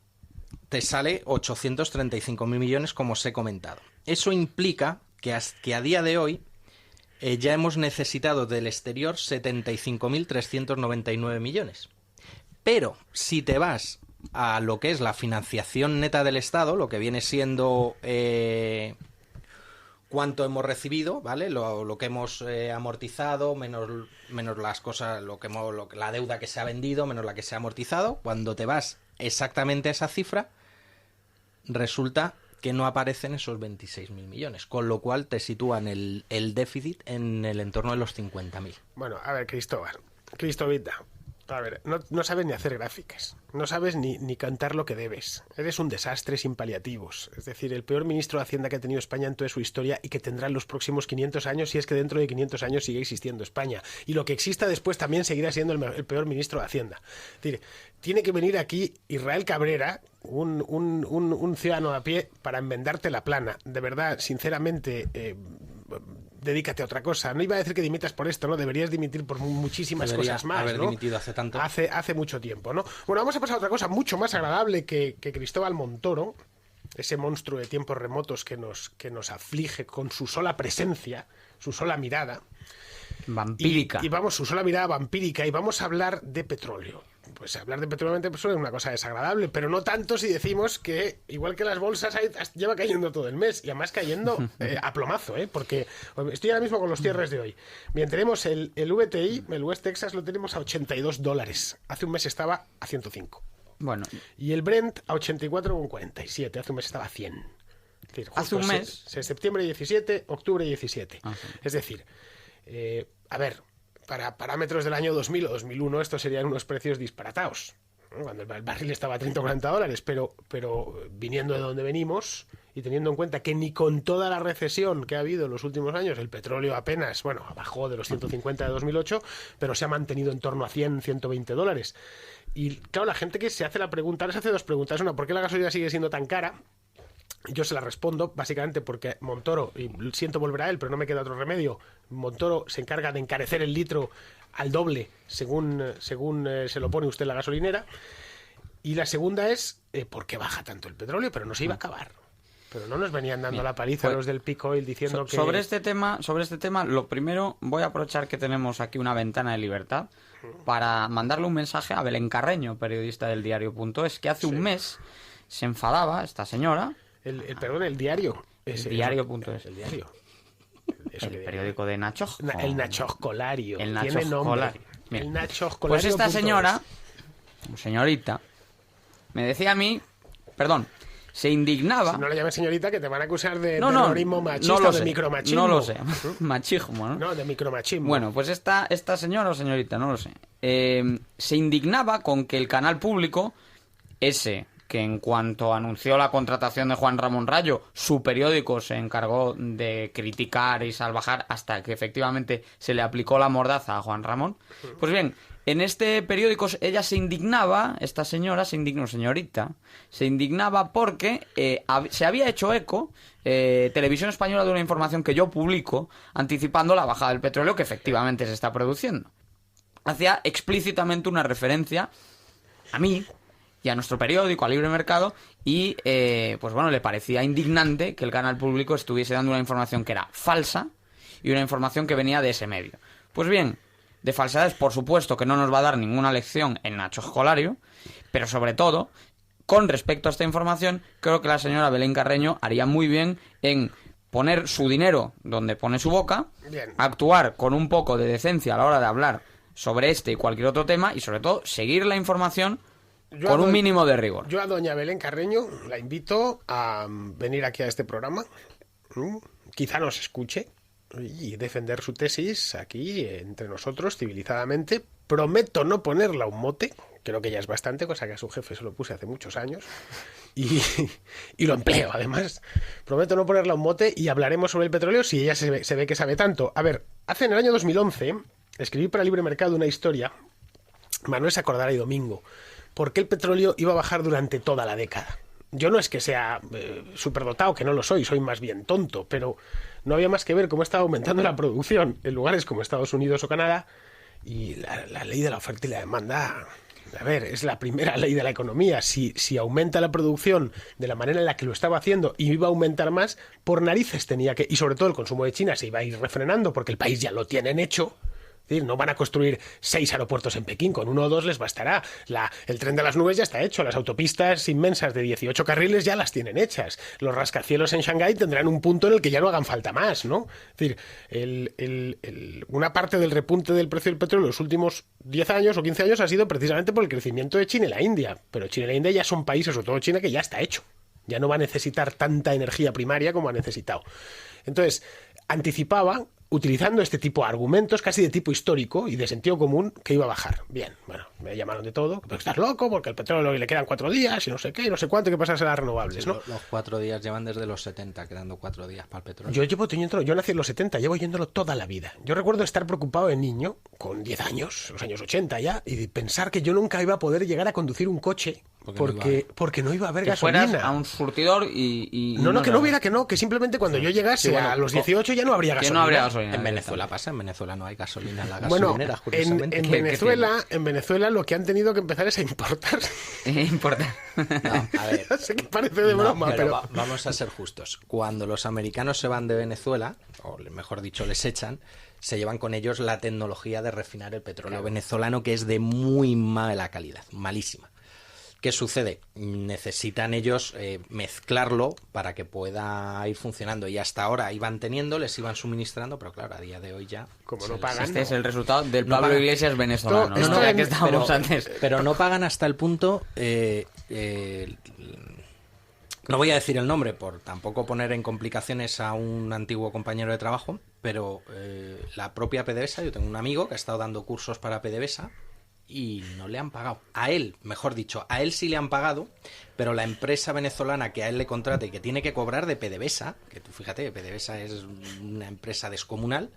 Speaker 2: te sale 835.000 millones, como os he comentado. Eso implica que a día de hoy ya hemos necesitado del exterior 75.399 millones. Pero si te vas a lo que es la financiación neta del Estado, lo que viene siendo cuánto hemos recibido, ¿vale? Lo que hemos amortizado, menos las cosas, la deuda que se ha vendido, menos la que se ha amortizado. Cuando te vas exactamente a esa cifra, resulta que no aparecen esos 26.000 millones, con lo cual te sitúan el déficit en el entorno de los 50.000.
Speaker 1: Bueno, a ver, Cristovita, a ver, no sabes ni hacer gráficas, no sabes ni cantar lo que debes. Eres un desastre sin paliativos. Es decir, el peor ministro de Hacienda que ha tenido España en toda su historia y que tendrá en los próximos 500 años, si es que dentro de 500 años sigue existiendo España. Y lo que exista después también seguirá siendo el peor ministro de Hacienda. Es decir, tiene que venir aquí Israel Cabrera, un ciudadano a pie, para enmendarte la plana. De verdad, sinceramente, dedícate a otra cosa. No iba a decir que dimitas por esto, ¿no? Deberías dimitir por muchísimas
Speaker 2: Debería
Speaker 1: cosas más,
Speaker 2: haber
Speaker 1: ¿no?
Speaker 2: dimitido hace tanto.
Speaker 1: Hace mucho tiempo, ¿no? Bueno, vamos a pasar a otra cosa mucho más agradable que Cristóbal Montoro, ese monstruo de tiempos remotos que nos aflige con su sola presencia, su sola mirada.
Speaker 3: Vampírica.
Speaker 1: Y vamos, su sola mirada vampírica, y vamos a hablar de petróleo. Pues hablar de petróleo es una cosa desagradable, pero no tanto si decimos que, igual que las bolsas, lleva cayendo todo el mes, y además cayendo a plomazo, porque estoy ahora mismo con los cierres de hoy. Bien, tenemos el VTI, el West Texas, lo tenemos a $82. Hace un mes estaba a 105.
Speaker 3: Bueno,
Speaker 1: Y el Brent a 84,47. Hace un mes estaba a 100. Es decir,
Speaker 3: Hace un mes.
Speaker 1: Septiembre 17, octubre 17.
Speaker 3: Ah, sí.
Speaker 1: Es decir, a ver, para parámetros del año 2000 o 2001 estos serían unos precios disparatados, ¿no? Cuando el barril estaba a 30 o 40 dólares, pero viniendo de donde venimos y teniendo en cuenta que ni con toda la recesión que ha habido en los últimos años, el petróleo apenas, bueno, bajó de los 150 de 2008, pero se ha mantenido en torno a 100, 120 dólares. Y claro, la gente que se hace la pregunta, ahora se hace dos preguntas. Una, ¿por qué la gasolina sigue siendo tan cara? Yo se la respondo básicamente porque Montoro, y siento volver a él, pero no me queda otro remedio, Montoro se encarga de encarecer el litro al doble según se lo pone usted en la gasolinera. Y la segunda es, ¿por qué baja tanto el petróleo? Pero no se iba a acabar. Pero no nos venían dando la paliza los del Peak Oil diciendo que...
Speaker 3: sobre este tema, lo primero, voy a aprovechar que tenemos aquí una ventana de libertad para mandarle un mensaje a Belén Carreño, periodista del diario.es, que hace un mes se enfadaba esta señora.
Speaker 1: Perdón, el diario.
Speaker 3: El diario.es.
Speaker 1: El diario.
Speaker 3: El periódico de Nacho.
Speaker 1: El Nachoscolario.
Speaker 3: El
Speaker 1: Tiene nombre.
Speaker 3: Nachoscolario. Mira,
Speaker 1: El Nachoscolario.
Speaker 3: pues esta señora, señorita, me decía a mí, perdón, se indignaba.
Speaker 1: Si no le llames señorita, que te van a acusar de
Speaker 3: No,
Speaker 1: terrorismo machista,
Speaker 3: no lo
Speaker 1: de
Speaker 3: sé,
Speaker 1: micromachismo.
Speaker 3: No lo sé. Machismo, ¿no?
Speaker 1: No, de micromachismo.
Speaker 3: Bueno, pues esta señora o señorita, no lo sé, se indignaba con que el canal público, ese que en cuanto anunció la contratación de Juan Ramón Rayo, su periódico se encargó de criticar y salvajar hasta que efectivamente se le aplicó la mordaza a Juan Ramón. Pues bien, en este periódico ella se indignaba, esta señora señorita, se indignaba porque se había hecho eco Televisión Española de una información que yo publico anticipando la bajada del petróleo que efectivamente se está produciendo. Hacía explícitamente una referencia a mí y a nuestro periódico, a Libre Mercado, y pues bueno, le parecía indignante que el canal público estuviese dando una información que era falsa y una información que venía de ese medio. Pues bien, de falsedades por supuesto que no nos va a dar ninguna lección en Nacho Escolario, pero sobre todo, con respecto a esta información, creo que la señora Belén Carreño haría muy bien en poner su dinero donde pone su boca,
Speaker 1: Bien.
Speaker 3: actuar con un poco de decencia a la hora de hablar sobre este y cualquier otro tema y sobre todo seguir la información con un mínimo de rigor.
Speaker 1: Yo a doña Belén Carreño la invito a venir aquí a este programa, quizá nos escuche y defender su tesis aquí entre nosotros civilizadamente. Prometo no ponerla un mote, creo que ya es bastante, cosa que a su jefe se lo puse hace muchos años y lo empleo además. Prometo no ponerla un mote y hablaremos sobre el petróleo si ella se ve que sabe tanto. A ver, en el año 2011 escribí para Libre Mercado una historia, Manuel se acordará, y Domingo, por qué el petróleo iba a bajar durante toda la década. Yo no es que sea superdotado, que no lo soy más bien tonto, pero no había más que ver cómo estaba aumentando la producción en lugares como Estados Unidos o Canadá, y la ley de la oferta y la demanda, a ver, es la primera ley de la economía. Si aumenta la producción de la manera en la que lo estaba haciendo y iba a aumentar más, por narices tenía que, y sobre todo el consumo de China se iba a ir refrenando porque el país ya lo tienen hecho. Es decir, no van a construir 6 aeropuertos en Pekín, con 1 o 2 les bastará. El tren de las nubes ya está hecho, las autopistas inmensas de 18 carriles ya las tienen hechas. Los rascacielos en Shanghái tendrán un punto en el que ya no hagan falta más, ¿no? Es decir, una parte del repunte del precio del petróleo en los últimos 10 años o 15 años ha sido precisamente por el crecimiento de China y la India. Pero China y la India ya son países, sobre todo China, que ya está hecho. Ya no va a necesitar tanta energía primaria como ha necesitado. Entonces, anticipaba, utilizando este tipo de argumentos casi de tipo histórico y de sentido común, que iba a bajar. Bien, bueno, me llamaron de todo, pero estás loco porque el petróleo le quedan 4 días y no sé qué, y no sé cuánto, que pasarse a las renovables,
Speaker 2: Sí,
Speaker 1: ¿no?
Speaker 2: Los 4 días llevan desde los 70, quedando 4 días para el petróleo.
Speaker 1: Yo nací en los 70, llevo yéndolo toda la vida. Yo recuerdo estar preocupado de niño, con 10 años, los años 80 ya, y pensar que yo nunca iba a poder llegar a conducir un coche porque no iba a haber
Speaker 3: que
Speaker 1: gasolina.
Speaker 3: fueras a un surtidor y
Speaker 1: que simplemente cuando yo llegase a los 18 ya no habría gasolina.
Speaker 3: Que no habría gasolina.
Speaker 2: En Venezuela pasa, en Venezuela no hay gasolina en la
Speaker 1: Bueno,
Speaker 2: gasolinera, curiosamente.
Speaker 1: en Venezuela lo que han tenido que empezar es a importar.
Speaker 3: Importa.
Speaker 2: No, a ver.
Speaker 1: Ya sé que parece de broma, pero...
Speaker 2: Vamos a ser justos. Cuando los americanos se van de Venezuela, o mejor dicho, les echan, se llevan con ellos la tecnología de refinar el petróleo venezolano, que es de muy mala calidad, malísima. ¿Qué sucede? Necesitan ellos mezclarlo para que pueda ir funcionando. Y hasta ahora iban teniendo, les iban suministrando, pero claro, a día de hoy ya...
Speaker 1: Como no pagan...
Speaker 3: Este es el resultado del Pablo Iglesias venezolano.
Speaker 1: Esto
Speaker 3: Ya que estábamos antes.
Speaker 2: Pero no pagan hasta el punto... no voy a decir el nombre por tampoco poner en complicaciones a un antiguo compañero de trabajo, pero la propia PDVSA, yo tengo un amigo que ha estado dando cursos para PDVSA, y no le han pagado. A él, mejor dicho, a él sí le han pagado, pero la empresa venezolana que a él le contrata y que tiene que cobrar de PDVSA, que tú fíjate, PDVSA es una empresa descomunal,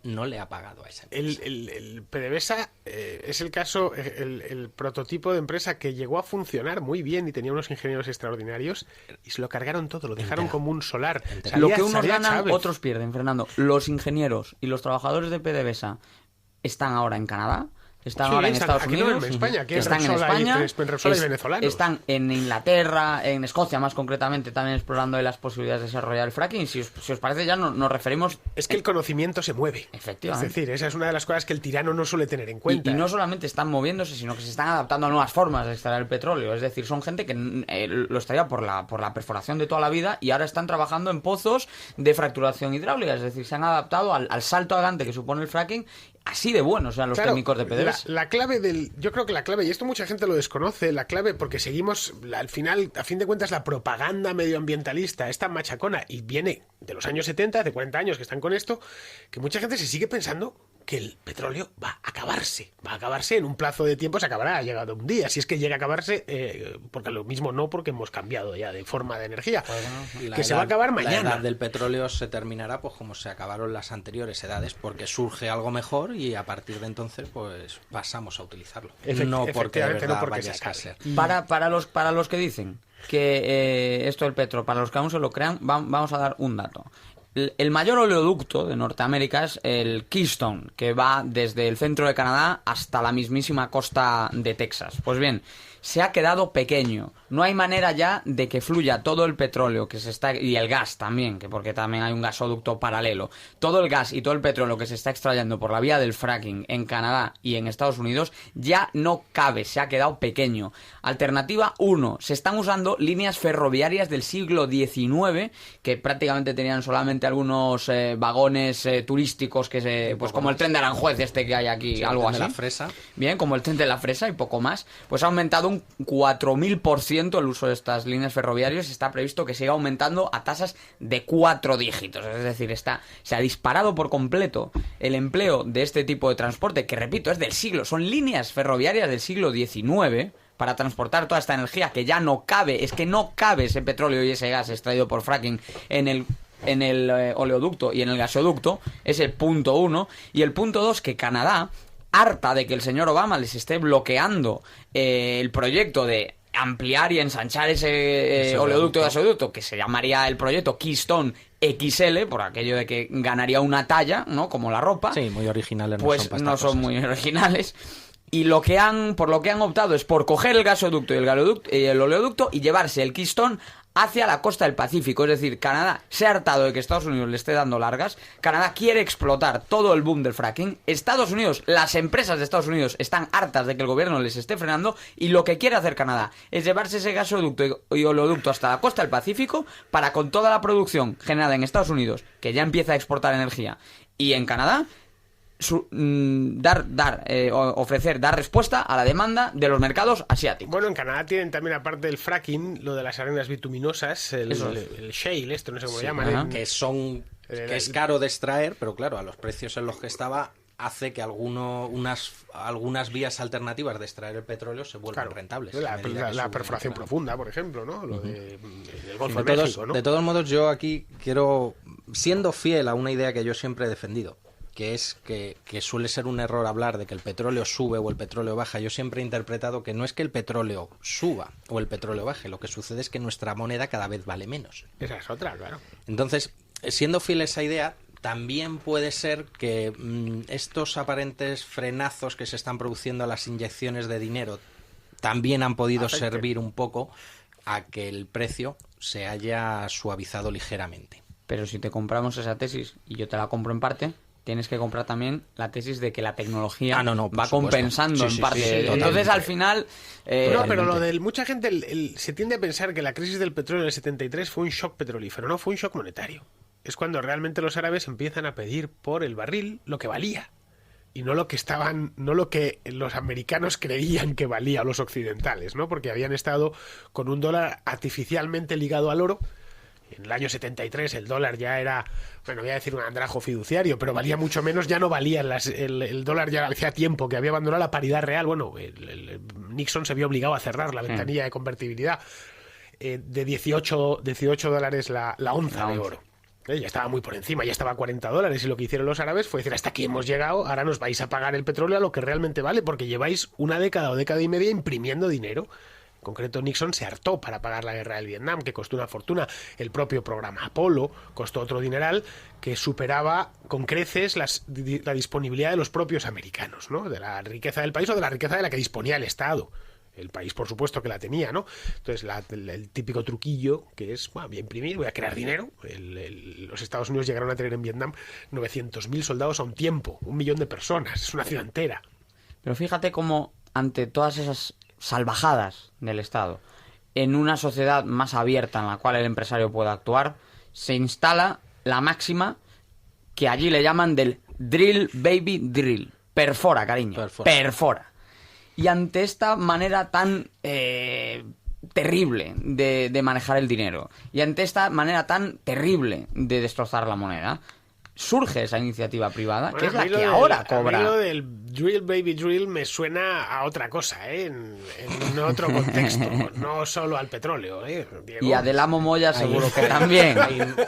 Speaker 2: no le ha pagado a esa empresa.
Speaker 1: El PDVSA es el caso, el prototipo de empresa que llegó a funcionar muy bien y tenía unos ingenieros extraordinarios y se lo cargaron todo, lo dejaron como un solar.
Speaker 3: Lo que unos ganan, otros pierden, Fernando. Los ingenieros y los trabajadores de PDVSA están ahora en Canadá. Están ahora en Estados Unidos,
Speaker 1: en España, que
Speaker 3: están en España,
Speaker 1: y venezolanos.
Speaker 3: Están en Inglaterra, en Escocia más concretamente, también explorando las posibilidades de desarrollar el fracking. Si os parece, ya nos referimos...
Speaker 1: Es que el conocimiento se mueve.
Speaker 3: Efectivamente.
Speaker 1: Es decir, esa es una de las cosas que el tirano no suele tener en cuenta.
Speaker 3: Y no solamente están moviéndose, sino que se están adaptando a nuevas formas de extraer el petróleo. Es decir, son gente que lo extraía por la perforación de toda la vida y ahora están trabajando en pozos de fracturación hidráulica. Es decir, se han adaptado al salto adelante que supone el fracking. Así de buenos sean los técnicos de PDVSA.
Speaker 1: La clave yo creo que la clave, y esto mucha gente lo desconoce, la clave, porque seguimos, al final, a fin de cuentas, la propaganda medioambientalista, esta machacona, y viene de los años 70, de 40 años que están con esto, que mucha gente se sigue pensando que el petróleo va a acabarse. Va a acabarse en un plazo de tiempo, se acabará, ha llegado un día. Si es que llega a acabarse, porque lo mismo no, porque hemos cambiado ya de forma de energía. Que se va a acabar mañana.
Speaker 2: La edad del petróleo se terminará pues como se acabaron las anteriores edades, porque surge algo mejor y a partir de entonces pues pasamos a utilizarlo. No porque de verdad vaya a escasear.
Speaker 3: Para los que dicen que esto del petro, para los que aún se lo crean, vamos a dar un dato. El mayor oleoducto de Norteamérica es el Keystone, que va desde el centro de Canadá hasta la mismísima costa de Texas. Pues bien, se ha quedado pequeño. No hay manera ya de que fluya todo el petróleo que se está y el gas también, que porque también hay un gasoducto paralelo. Todo el gas y todo el petróleo que se está extrayendo por la vía del fracking en Canadá y en Estados Unidos ya no cabe, se ha quedado pequeño. Alternativa 1, se están usando líneas ferroviarias del siglo XIX que prácticamente tenían solamente algunos vagones turísticos que pues como el tren de Aranjuez este que hay aquí, sí, algo así.
Speaker 2: De la Fresa.
Speaker 3: Bien, como el tren de la Fresa y poco más. Pues ha aumentado un 4000% el uso de estas líneas ferroviarias. Está previsto que siga aumentando a tasas de 4 dígitos. Es decir, se ha disparado por completo el empleo de este tipo de transporte, que repito, es del siglo, son líneas ferroviarias del siglo XIX, para transportar toda esta energía que ya no cabe, es que no cabe ese petróleo y ese gas extraído por fracking en el oleoducto y en el gasoducto. Es el punto 1. Y el punto 2, que Canadá, harta de que el señor Obama les esté bloqueando el proyecto de ampliar y ensanchar ese oleoducto y gasoducto, que se llamaría el proyecto Keystone XL, por aquello de que ganaría una talla, ¿no? Como la ropa.
Speaker 2: Sí, muy originales.
Speaker 3: Pues no son muy originales. Y por lo que han optado es por coger el gasoducto y el oleoducto y llevarse el Keystone hacia la costa del Pacífico. Es decir, Canadá se ha hartado de que Estados Unidos le esté dando largas. Canadá quiere explotar todo el boom del fracking. Estados Unidos, las empresas de Estados Unidos están hartas de que el gobierno les esté frenando, y lo que quiere hacer Canadá es llevarse ese gasoducto y oleoducto hasta la costa del Pacífico para, con toda la producción generada en Estados Unidos, que ya empieza a exportar energía, y en Canadá, dar respuesta a la demanda de los mercados asiáticos.
Speaker 1: Bueno, en Canadá tienen también, aparte del fracking, lo de las arenas bituminosas, el shale, esto no sé cómo lo llaman.
Speaker 2: Que es caro de extraer, pero claro, a los precios en los que estaba, hace que algunas vías alternativas de extraer el petróleo se vuelvan rentables.
Speaker 1: La perforación profunda, por ejemplo, ¿no? Lo del Golfo de México, ¿no?
Speaker 2: De todos modos, yo aquí quiero, siendo fiel a una idea que yo siempre he defendido, que es que suele ser un error hablar de que el petróleo sube o el petróleo baja. Yo siempre he interpretado que no es que el petróleo suba o el petróleo baje, lo que sucede es que nuestra moneda cada vez vale menos.
Speaker 1: Esa es otra, claro.
Speaker 2: Entonces, siendo fiel a esa idea, también puede ser que estos aparentes frenazos que se están produciendo a las inyecciones de dinero también han podido servir un poco a que el precio se haya suavizado ligeramente.
Speaker 3: Pero si te compramos esa tesis, y yo te la compro en parte, tienes que comprar también la tesis de que la tecnología va compensando en parte.
Speaker 1: Sí,
Speaker 3: entonces, al final...
Speaker 1: pero lo del... Mucha gente se tiende a pensar que la crisis del petróleo del 73 fue un shock petrolífero. No, fue un shock monetario. Es cuando realmente los árabes empiezan a pedir por el barril lo que valía. Y no lo que los americanos creían que valía, o los occidentales, ¿no? Porque habían estado con un dólar artificialmente ligado al oro. En el año 73 el dólar ya era, bueno, voy a decir un andrajo fiduciario, pero valía mucho menos, ya no valía, el dólar ya hacía tiempo que había abandonado la paridad real. Bueno, Nixon se vio obligado a cerrar la ventanilla de convertibilidad de 18 dólares la onza de oro. Ya estaba muy por encima, ya estaba a $40, y lo que hicieron los árabes fue decir: hasta aquí hemos llegado, ahora nos vais a pagar el petróleo a lo que realmente vale, porque lleváis una década o década y media imprimiendo dinero. En concreto, Nixon se hartó para pagar la guerra del Vietnam, que costó una fortuna. El propio programa Apolo costó otro dineral, que superaba con creces la disponibilidad de los propios americanos, ¿no? De la riqueza del país o de la riqueza de la que disponía el Estado. El país, por supuesto, que la tenía, ¿no? Entonces, el típico truquillo que es: bueno, voy a imprimir, voy a crear dinero. Los Estados Unidos llegaron a tener en Vietnam 900.000 soldados a un tiempo, 1 millón de personas, es una ciudad entera.
Speaker 3: Pero fíjate cómo, ante todas esas salvajadas del Estado, en una sociedad más abierta en la cual el empresario pueda actuar, se instala la máxima que allí le llaman del drill, baby, drill. Perfora, cariño. Perfora. Y ante esta manera tan terrible de manejar el dinero, y ante esta manera tan terrible de destrozar la moneda, surge esa iniciativa privada,
Speaker 1: Bueno,
Speaker 3: que es la
Speaker 1: a mí lo
Speaker 3: que
Speaker 1: del-
Speaker 3: ahora
Speaker 1: A mí
Speaker 3: cobra.
Speaker 1: lo del drill, baby drill, me suena a otra cosa, en otro contexto, no solo al petróleo, Diego.
Speaker 3: Y a Del Amo Moya seguro
Speaker 2: Ahí-
Speaker 3: que también.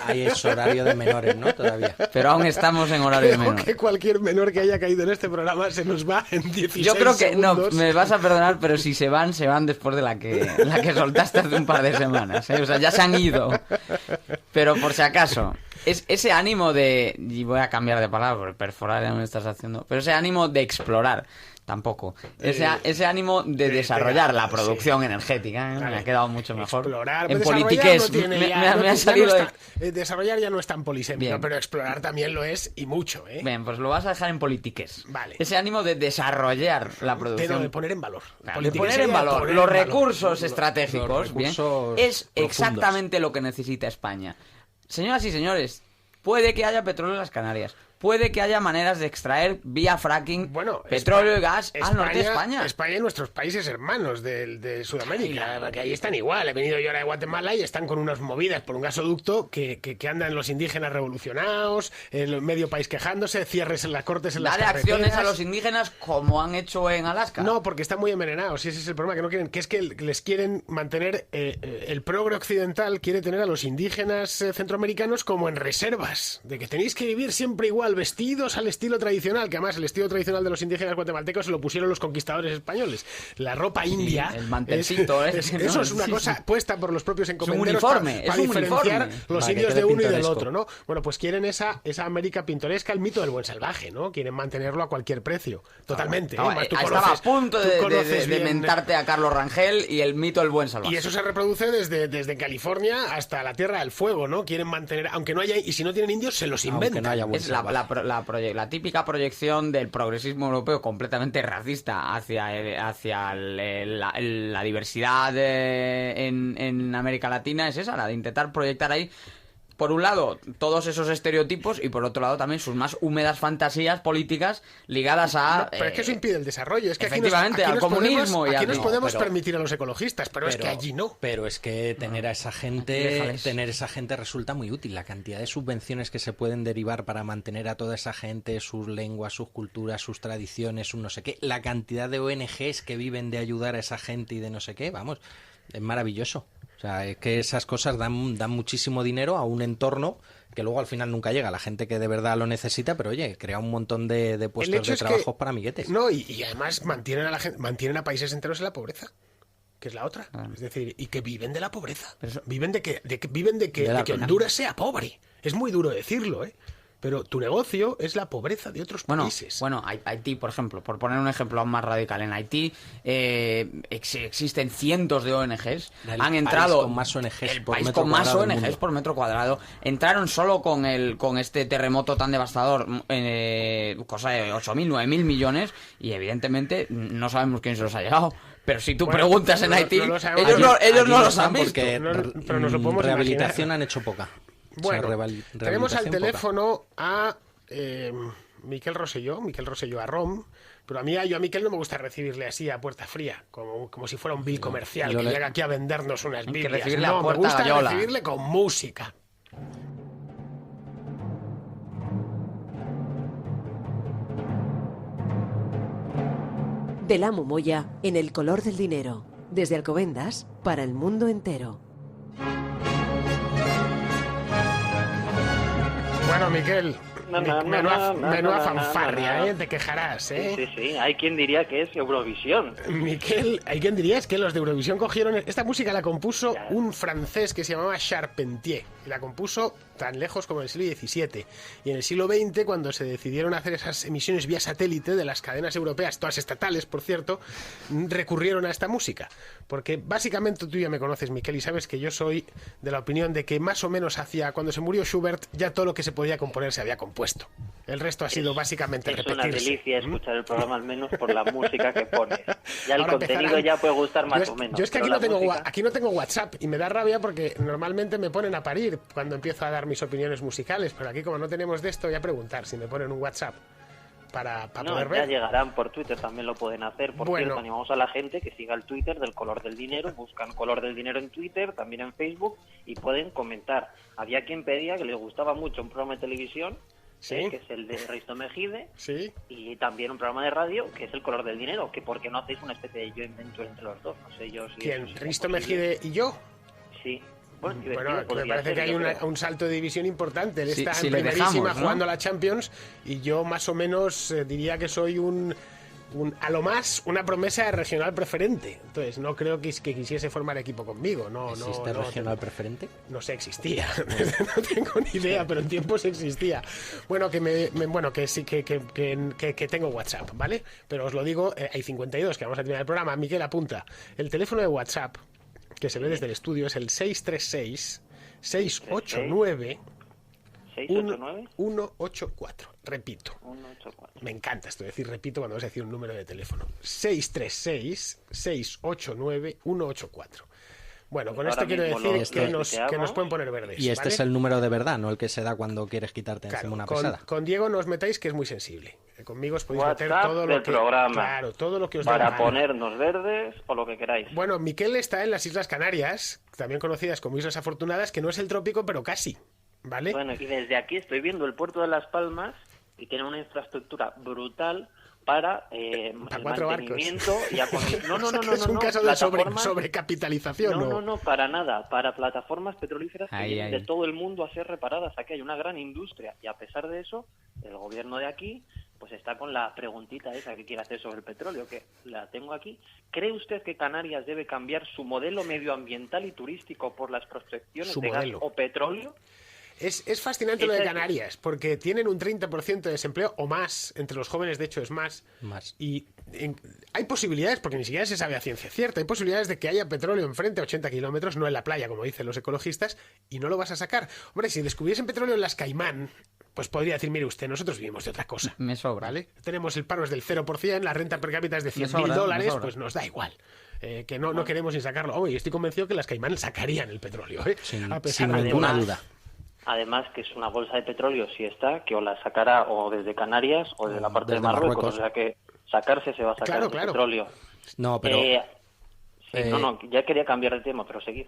Speaker 2: Ahí es horario de menores, ¿no? Todavía.
Speaker 3: Pero aún estamos en horario de
Speaker 1: Creo
Speaker 3: menor.
Speaker 1: que cualquier menor que haya caído en este programa se nos va en 16
Speaker 3: Yo creo que, no,
Speaker 1: segundos.
Speaker 3: me vas a perdonar, pero si se van después de la que soltaste hace un par de semanas, ¿eh? O sea, ya se han ido. Pero por si acaso, es ese ánimo de, y voy a cambiar de palabra porque perforar ya me estás haciendo, pero ese ánimo de explorar, tampoco. Ese ánimo de desarrollar la producción energética, ¿eh? Me ha quedado mucho mejor.
Speaker 1: Explorar,
Speaker 3: En
Speaker 1: desarrollar
Speaker 3: politiques,
Speaker 1: no tiene
Speaker 3: me
Speaker 1: ya- no-
Speaker 3: ha
Speaker 1: ya
Speaker 3: salido
Speaker 1: no
Speaker 3: de...
Speaker 1: está- desarrollar ya no es tan polisémico,
Speaker 3: Bien.
Speaker 1: pero explorar también lo es, y mucho,
Speaker 3: Bien, pues lo vas a dejar en politiques.
Speaker 1: Vale.
Speaker 3: Ese ánimo de desarrollar la producción.
Speaker 1: Pero de poner en valor.
Speaker 3: Claro, de
Speaker 1: Política
Speaker 3: poner en
Speaker 1: sería
Speaker 3: valor
Speaker 1: poner
Speaker 3: los
Speaker 1: en valor.
Speaker 3: recursos estratégicos,
Speaker 2: los
Speaker 3: bien,
Speaker 2: recursos
Speaker 3: es
Speaker 2: profundos.
Speaker 3: exactamente lo que necesita España. Señoras y señores, puede que haya petróleo en las Canarias, puede que haya maneras de extraer vía fracking
Speaker 1: Bueno,
Speaker 3: petróleo y gas al norte de España.
Speaker 1: España y nuestros países hermanos de Sudamérica, porque ahí están igual. He venido yo ahora de Guatemala y están con unas movidas por un gasoducto que andan los indígenas revolucionados, el medio país quejándose, cierres en las cortes en las
Speaker 3: Dale
Speaker 1: carreteras.
Speaker 3: acciones a los indígenas como han hecho en Alaska.
Speaker 1: No, porque están muy envenenados, y ese es el problema, que no quieren, que es que les quieren mantener, el progre occidental quiere tener a los indígenas centroamericanos como en reservas, de que tenéis que vivir siempre igual, vestidos al estilo tradicional, que además el estilo tradicional de los indígenas guatemaltecos se lo pusieron los conquistadores españoles. La ropa india...
Speaker 3: el mantelcito,
Speaker 1: eso
Speaker 3: ¿no?
Speaker 1: es una
Speaker 3: Sí,
Speaker 1: cosa
Speaker 3: sí.
Speaker 1: puesta por los propios encomenderos
Speaker 3: uniforme,
Speaker 1: para
Speaker 3: es un
Speaker 1: diferenciar
Speaker 3: uniforme.
Speaker 1: los
Speaker 2: Para que
Speaker 1: indios
Speaker 2: quede
Speaker 1: de uno y del
Speaker 2: pintoresco.
Speaker 1: otro, ¿no? Bueno, pues quieren esa América pintoresca, el mito del buen salvaje, ¿no? Quieren mantenerlo a cualquier precio. Totalmente. Además, tú
Speaker 3: Estaba a
Speaker 1: conoces-
Speaker 3: punto
Speaker 1: tú
Speaker 3: de
Speaker 1: conoces bien-
Speaker 3: mentarte a Carlos Rangel y el mito del buen salvaje.
Speaker 1: y eso se reproduce desde California hasta la Tierra del Fuego, ¿no? Quieren mantener, aunque no haya, y si no tienen indios, se los
Speaker 2: Aunque
Speaker 1: inventan.
Speaker 2: no haya buen
Speaker 3: Es la
Speaker 2: salvaje.
Speaker 3: típica proyección del progresismo europeo completamente racista hacia la diversidad en América Latina, es esa, la de intentar proyectar ahí, por un lado, todos esos estereotipos y por otro lado también sus más húmedas fantasías políticas ligadas a...
Speaker 1: Pero es que eso impide el desarrollo. Es que
Speaker 3: efectivamente, al comunismo y
Speaker 1: aquí
Speaker 3: a-
Speaker 1: nos
Speaker 3: no,
Speaker 1: podemos
Speaker 2: pero-
Speaker 1: permitir a los ecologistas, pero es que allí no.
Speaker 2: Pero es que tener a esa gente,
Speaker 3: déjales.
Speaker 2: resulta muy útil. La cantidad de subvenciones que se pueden derivar para mantener a toda esa gente, sus lenguas, sus culturas, sus tradiciones, sus no sé qué. La cantidad de ONGs que viven de ayudar a esa gente y de no sé qué, vamos, es maravilloso. O sea, es que esas cosas dan muchísimo dinero a un entorno que luego al final nunca llega a la gente que de verdad lo necesita, pero oye, crea un montón de puestos de trabajos para amiguetes.
Speaker 1: No, y además mantienen a la gente, mantienen a países enteros en la pobreza, que es la otra. Es decir, y que viven de la pobreza. Viven de que Honduras sea pobre. Es muy duro decirlo, ¿eh? Pero tu negocio es la pobreza de otros países.
Speaker 3: Bueno, Haití, por ejemplo, por poner un ejemplo aún más radical, en Haití existen cientos de ONGs,
Speaker 2: El
Speaker 3: han entrado
Speaker 2: país con más ONGs
Speaker 3: el
Speaker 2: por
Speaker 3: país
Speaker 2: metro
Speaker 3: con más
Speaker 2: cuadrado del
Speaker 3: ONGs
Speaker 2: mundo.
Speaker 3: por metro cuadrado, entraron solo con este terremoto tan devastador, cosa de 8.000, 9.000 millones, y evidentemente no sabemos quién se los ha llevado. Pero si tú
Speaker 1: Bueno,
Speaker 3: preguntas en
Speaker 1: no
Speaker 3: Haití,
Speaker 1: lo sabemos.
Speaker 3: ellos no
Speaker 2: Allí
Speaker 3: los
Speaker 2: están
Speaker 3: han visto.
Speaker 2: porque
Speaker 1: Pero nos lo podemos
Speaker 2: rehabilitación
Speaker 1: imaginar.
Speaker 2: han hecho poca.
Speaker 1: Bueno,
Speaker 2: O sea,
Speaker 1: tenemos al
Speaker 2: rehabilitación
Speaker 1: teléfono a Miquel Rosselló a Rom, pero yo a Miquel no me gusta recibirle así a puerta fría, como si fuera un vil comercial
Speaker 2: yo
Speaker 1: que
Speaker 2: le-
Speaker 1: llega aquí a vendernos unas
Speaker 3: Hay que
Speaker 1: Biblias.
Speaker 3: recibirle a
Speaker 1: No, me
Speaker 3: puerta
Speaker 1: gusta
Speaker 3: gallola.
Speaker 1: recibirle con música.
Speaker 5: Del Amo Moya en El color del dinero. Desde Alcobendas para el mundo entero.
Speaker 1: Bueno, Miquel, menuda fanfarria, ¿eh? Te quejarás, ¿eh?
Speaker 6: Sí, sí, hay quien diría que es Eurovisión.
Speaker 1: Miquel, ¿hay quien diría? Es que los de Eurovisión cogieron... Esta música la compuso un francés que se llamaba Charpentier. Y la compuso tan lejos como en el siglo XVII. Y en el siglo XX, cuando se decidieron hacer esas emisiones vía satélite de las cadenas europeas, todas estatales, por cierto, recurrieron a esta música. Porque básicamente tú ya me conoces, Miquel, y sabes que yo soy de la opinión de que más o menos cuando se murió Schubert, ya todo lo que se podía componer se había compuesto. El resto ha sido básicamente
Speaker 6: Es
Speaker 1: repetirse.
Speaker 6: una delicia escuchar el programa, al menos por la música que pones. Ya el
Speaker 1: Ahora
Speaker 6: contenido
Speaker 1: empezarán.
Speaker 6: ya puede gustar más
Speaker 1: Yo
Speaker 6: o menos.
Speaker 1: Yo es que
Speaker 6: pero
Speaker 1: aquí no,
Speaker 6: la
Speaker 1: tengo,
Speaker 6: música-
Speaker 1: aquí no tengo WhatsApp y me da rabia porque normalmente me ponen a parir cuando empiezo a dar mis opiniones musicales, pero aquí como no tenemos de esto voy a preguntar si me ponen un WhatsApp para
Speaker 6: No,
Speaker 1: poder
Speaker 6: ya
Speaker 1: ver.
Speaker 6: llegarán por Twitter, también lo pueden hacer. Por
Speaker 1: Bueno.
Speaker 6: cierto, animamos a la gente que siga el Twitter del Color del Dinero, buscan Color del Dinero en Twitter, también en Facebook, y pueden comentar. Había quien pedía que les gustaba mucho un programa de televisión
Speaker 1: Sí.
Speaker 6: que es el de Risto Mejide,
Speaker 1: Sí.
Speaker 6: y también un programa de radio que es El Color del Dinero, que ¿por qué no hacéis una especie de yo invento entre los dos? No sé yo si
Speaker 1: ¿Quién?
Speaker 6: eso sería
Speaker 1: ¿Risto
Speaker 6: posible.
Speaker 1: Mejide y yo?
Speaker 6: Sí. Bueno, divertido
Speaker 1: Bueno, me
Speaker 6: podría
Speaker 1: parece
Speaker 6: ser,
Speaker 1: que hay
Speaker 6: yo creo.
Speaker 1: un salto de división importante. Él
Speaker 3: Sí,
Speaker 1: está
Speaker 3: si
Speaker 1: en
Speaker 3: le
Speaker 1: primerísima
Speaker 3: dejamos, ¿no?
Speaker 1: jugando a la Champions y yo más o menos diría que soy a lo más una promesa de regional preferente. Entonces no creo que quisiese formar equipo conmigo. No,
Speaker 2: ¿Existe
Speaker 1: no,
Speaker 2: regional preferente?
Speaker 1: no sé, existía. No tengo ni idea, pero en tiempos existía. Bueno, que sí, que tengo WhatsApp, ¿vale? Pero os lo digo, hay 52, que vamos a terminar el programa. Miguel, apunta. El teléfono de WhatsApp, que se ve desde el estudio, es el 636-689...
Speaker 6: 689
Speaker 1: 184. Repito.
Speaker 6: 184.
Speaker 1: Me encanta esto, decir repito cuando vas a decir un número de teléfono. 636-689-184. Bueno, con
Speaker 6: Pues
Speaker 1: esto
Speaker 6: ahora
Speaker 1: quiero
Speaker 6: mismo
Speaker 1: decir
Speaker 6: lo
Speaker 1: que nos pueden poner verdes.
Speaker 2: Y este
Speaker 1: ¿vale?
Speaker 2: es el número de verdad, no el que se da cuando quieres quitarte
Speaker 1: Claro,
Speaker 2: encima una
Speaker 1: con,
Speaker 2: pesada.
Speaker 1: con Diego no os metáis, que es muy sensible. Conmigo os podéis meter
Speaker 6: WhatsApp
Speaker 1: todo lo
Speaker 6: del
Speaker 1: que
Speaker 6: programa.
Speaker 1: Claro, todo lo que os dé la
Speaker 6: Para
Speaker 1: gana.
Speaker 6: ponernos verdes o lo que queráis.
Speaker 1: Bueno, Miquel está en las Islas Canarias, también conocidas como Islas Afortunadas, que no es el trópico, pero casi. ¿Vale?
Speaker 6: Bueno, y desde aquí estoy viendo el puerto de Las Palmas y tiene una infraestructura brutal para el
Speaker 1: 4 barcos.
Speaker 6: mantenimiento y no,
Speaker 1: Es un caso de
Speaker 6: plataformas-
Speaker 1: sobrecapitalización, ¿no?
Speaker 6: No, para nada. Para plataformas petrolíferas que
Speaker 3: Ahí,
Speaker 6: vienen
Speaker 3: ahí.
Speaker 6: de todo el mundo a ser reparadas. Aquí hay una gran industria y a pesar de eso, el gobierno de aquí pues está con la preguntita esa que quiere hacer sobre el petróleo, que la tengo aquí. ¿Cree usted que Canarias debe cambiar su modelo medioambiental y turístico por las prospecciones
Speaker 1: Su
Speaker 6: de
Speaker 1: modelo.
Speaker 6: gas o petróleo?
Speaker 1: Es fascinante lo de
Speaker 6: Ese-
Speaker 1: Canarias, porque tienen un 30% de desempleo o más, entre los jóvenes de hecho es más.
Speaker 2: Más.
Speaker 1: Y hay posibilidades, porque ni siquiera se sabe a ciencia cierta, hay posibilidades de que haya petróleo enfrente a 80 kilómetros, no en la playa, como dicen los ecologistas, y no lo vas a sacar. Hombre, si descubriesen petróleo en las Caimán, pues podría decir, mire usted, nosotros vivimos de otra cosa.
Speaker 3: Me sobra.
Speaker 1: ¿Vale? Tenemos el paro es del 0%, la renta per cápita es de
Speaker 3: Me sobra,
Speaker 1: $100.000,
Speaker 3: me sobra.
Speaker 1: pues nos da igual. Que no queremos ni sacarlo. Oye, estoy convencido que las Caimán sacarían el petróleo,
Speaker 2: Sin,
Speaker 1: a pesar
Speaker 2: sin
Speaker 1: de
Speaker 2: ninguna
Speaker 6: además-
Speaker 2: duda.
Speaker 6: Además, que es una bolsa de petróleo, si está, que o la sacará o desde Canarias o de la parte
Speaker 2: desde
Speaker 6: de Marruecos.
Speaker 2: Marruecos.
Speaker 6: O sea que sacarse se va a sacar
Speaker 1: Claro,
Speaker 6: el
Speaker 1: claro.
Speaker 6: petróleo.
Speaker 2: No, pero
Speaker 6: Sí, no, ya quería cambiar de tema, pero seguir.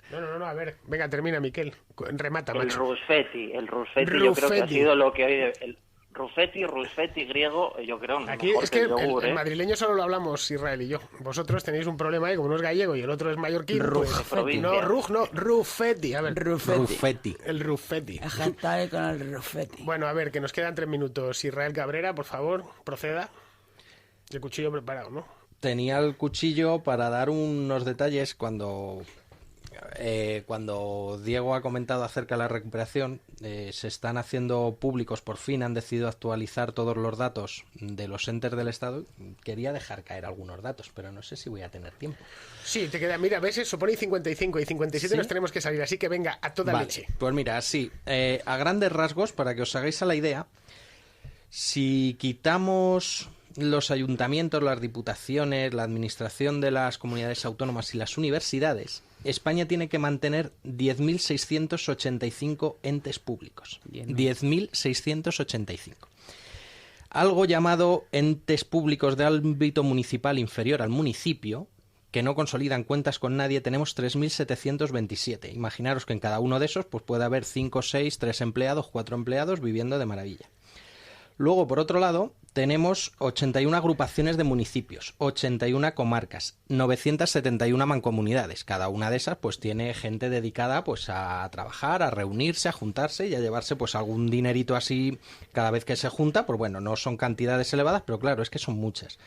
Speaker 1: No, a ver, venga, termina, Miquel. Remata,
Speaker 6: El
Speaker 1: macho.
Speaker 6: Rusfeti yo creo que ha
Speaker 1: Ruffetti.
Speaker 6: sido lo que hoy... El Rusfeti griego, yo creo,
Speaker 1: Aquí
Speaker 6: mejor
Speaker 1: es que
Speaker 6: yogur,
Speaker 1: el madrileño solo lo hablamos Israel y yo. Vosotros tenéis un problema ahí, como uno es gallego y el otro es mallorquín. Pues,
Speaker 6: Provincia.
Speaker 1: no, Ruffetti. A ver,
Speaker 2: Ruffetti.
Speaker 1: el Ruffetti.
Speaker 7: Hashtag con el Ruffetti.
Speaker 1: Bueno, a ver, que nos quedan 3 minutos. Israel Cabrera, por favor, proceda. El cuchillo preparado, ¿no?
Speaker 2: Tenía el cuchillo para dar unos detalles cuando Diego ha comentado acerca de la recuperación. Se están haciendo públicos, por fin han decidido actualizar todos los datos de los entes del Estado. Quería dejar caer algunos datos, pero no sé si voy a tener tiempo.
Speaker 1: Sí, te queda, mira, ves, supone 55 y 57
Speaker 2: ¿Sí?
Speaker 1: nos tenemos que salir, así que venga, a toda
Speaker 2: Vale,
Speaker 1: leche.
Speaker 2: pues mira, sí, a grandes rasgos, para que os hagáis a la idea, si quitamos los ayuntamientos, las diputaciones, la administración de las comunidades autónomas y las universidades, España tiene que mantener 10.685 entes públicos. 10.685. Algo llamado entes públicos de ámbito municipal inferior al municipio, que no consolidan cuentas con nadie, tenemos 3.727. Imaginaros que en cada uno de esos pues puede haber 5, 6, 3 empleados, 4 empleados viviendo de maravilla. Luego, por otro lado, tenemos 81 agrupaciones de municipios, 81 comarcas, 971 mancomunidades. Cada una de esas pues tiene gente dedicada pues a trabajar, a reunirse, a juntarse y a llevarse pues algún dinerito así cada vez que se junta. Pues bueno, no son cantidades elevadas, pero claro, es que son muchas.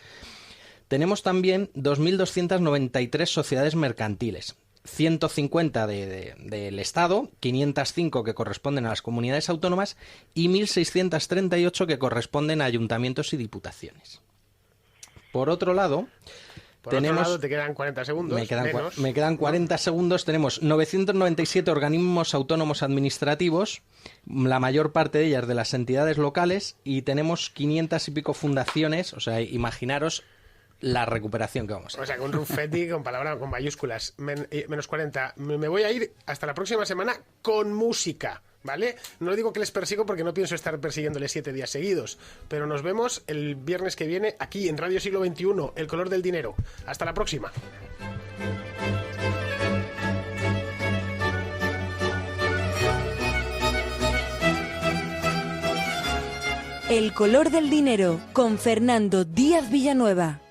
Speaker 2: Tenemos también 2.293 sociedades mercantiles, 150 del Estado, 505 que corresponden a las comunidades autónomas y 1.638 que corresponden a ayuntamientos y diputaciones. Por otro lado,
Speaker 1: Por otro lado, te quedan 40 segundos.
Speaker 2: me quedan 40 segundos. Tenemos 997 organismos autónomos administrativos, la mayor parte de ellas de las entidades locales, y tenemos 500 y pico fundaciones. O sea, imaginaros la recuperación que vamos a
Speaker 1: O
Speaker 2: hacer.
Speaker 1: sea, con Ruffetti, con palabra, con mayúsculas, menos 40. Me voy a ir hasta la próxima semana con música, ¿vale? No digo que les persigo porque no pienso estar persiguiéndoles 7 días seguidos, pero nos vemos el viernes que viene aquí en Radio Siglo XXI, El Color del Dinero. Hasta la próxima.
Speaker 4: El color del dinero con Fernando Díaz Villanueva.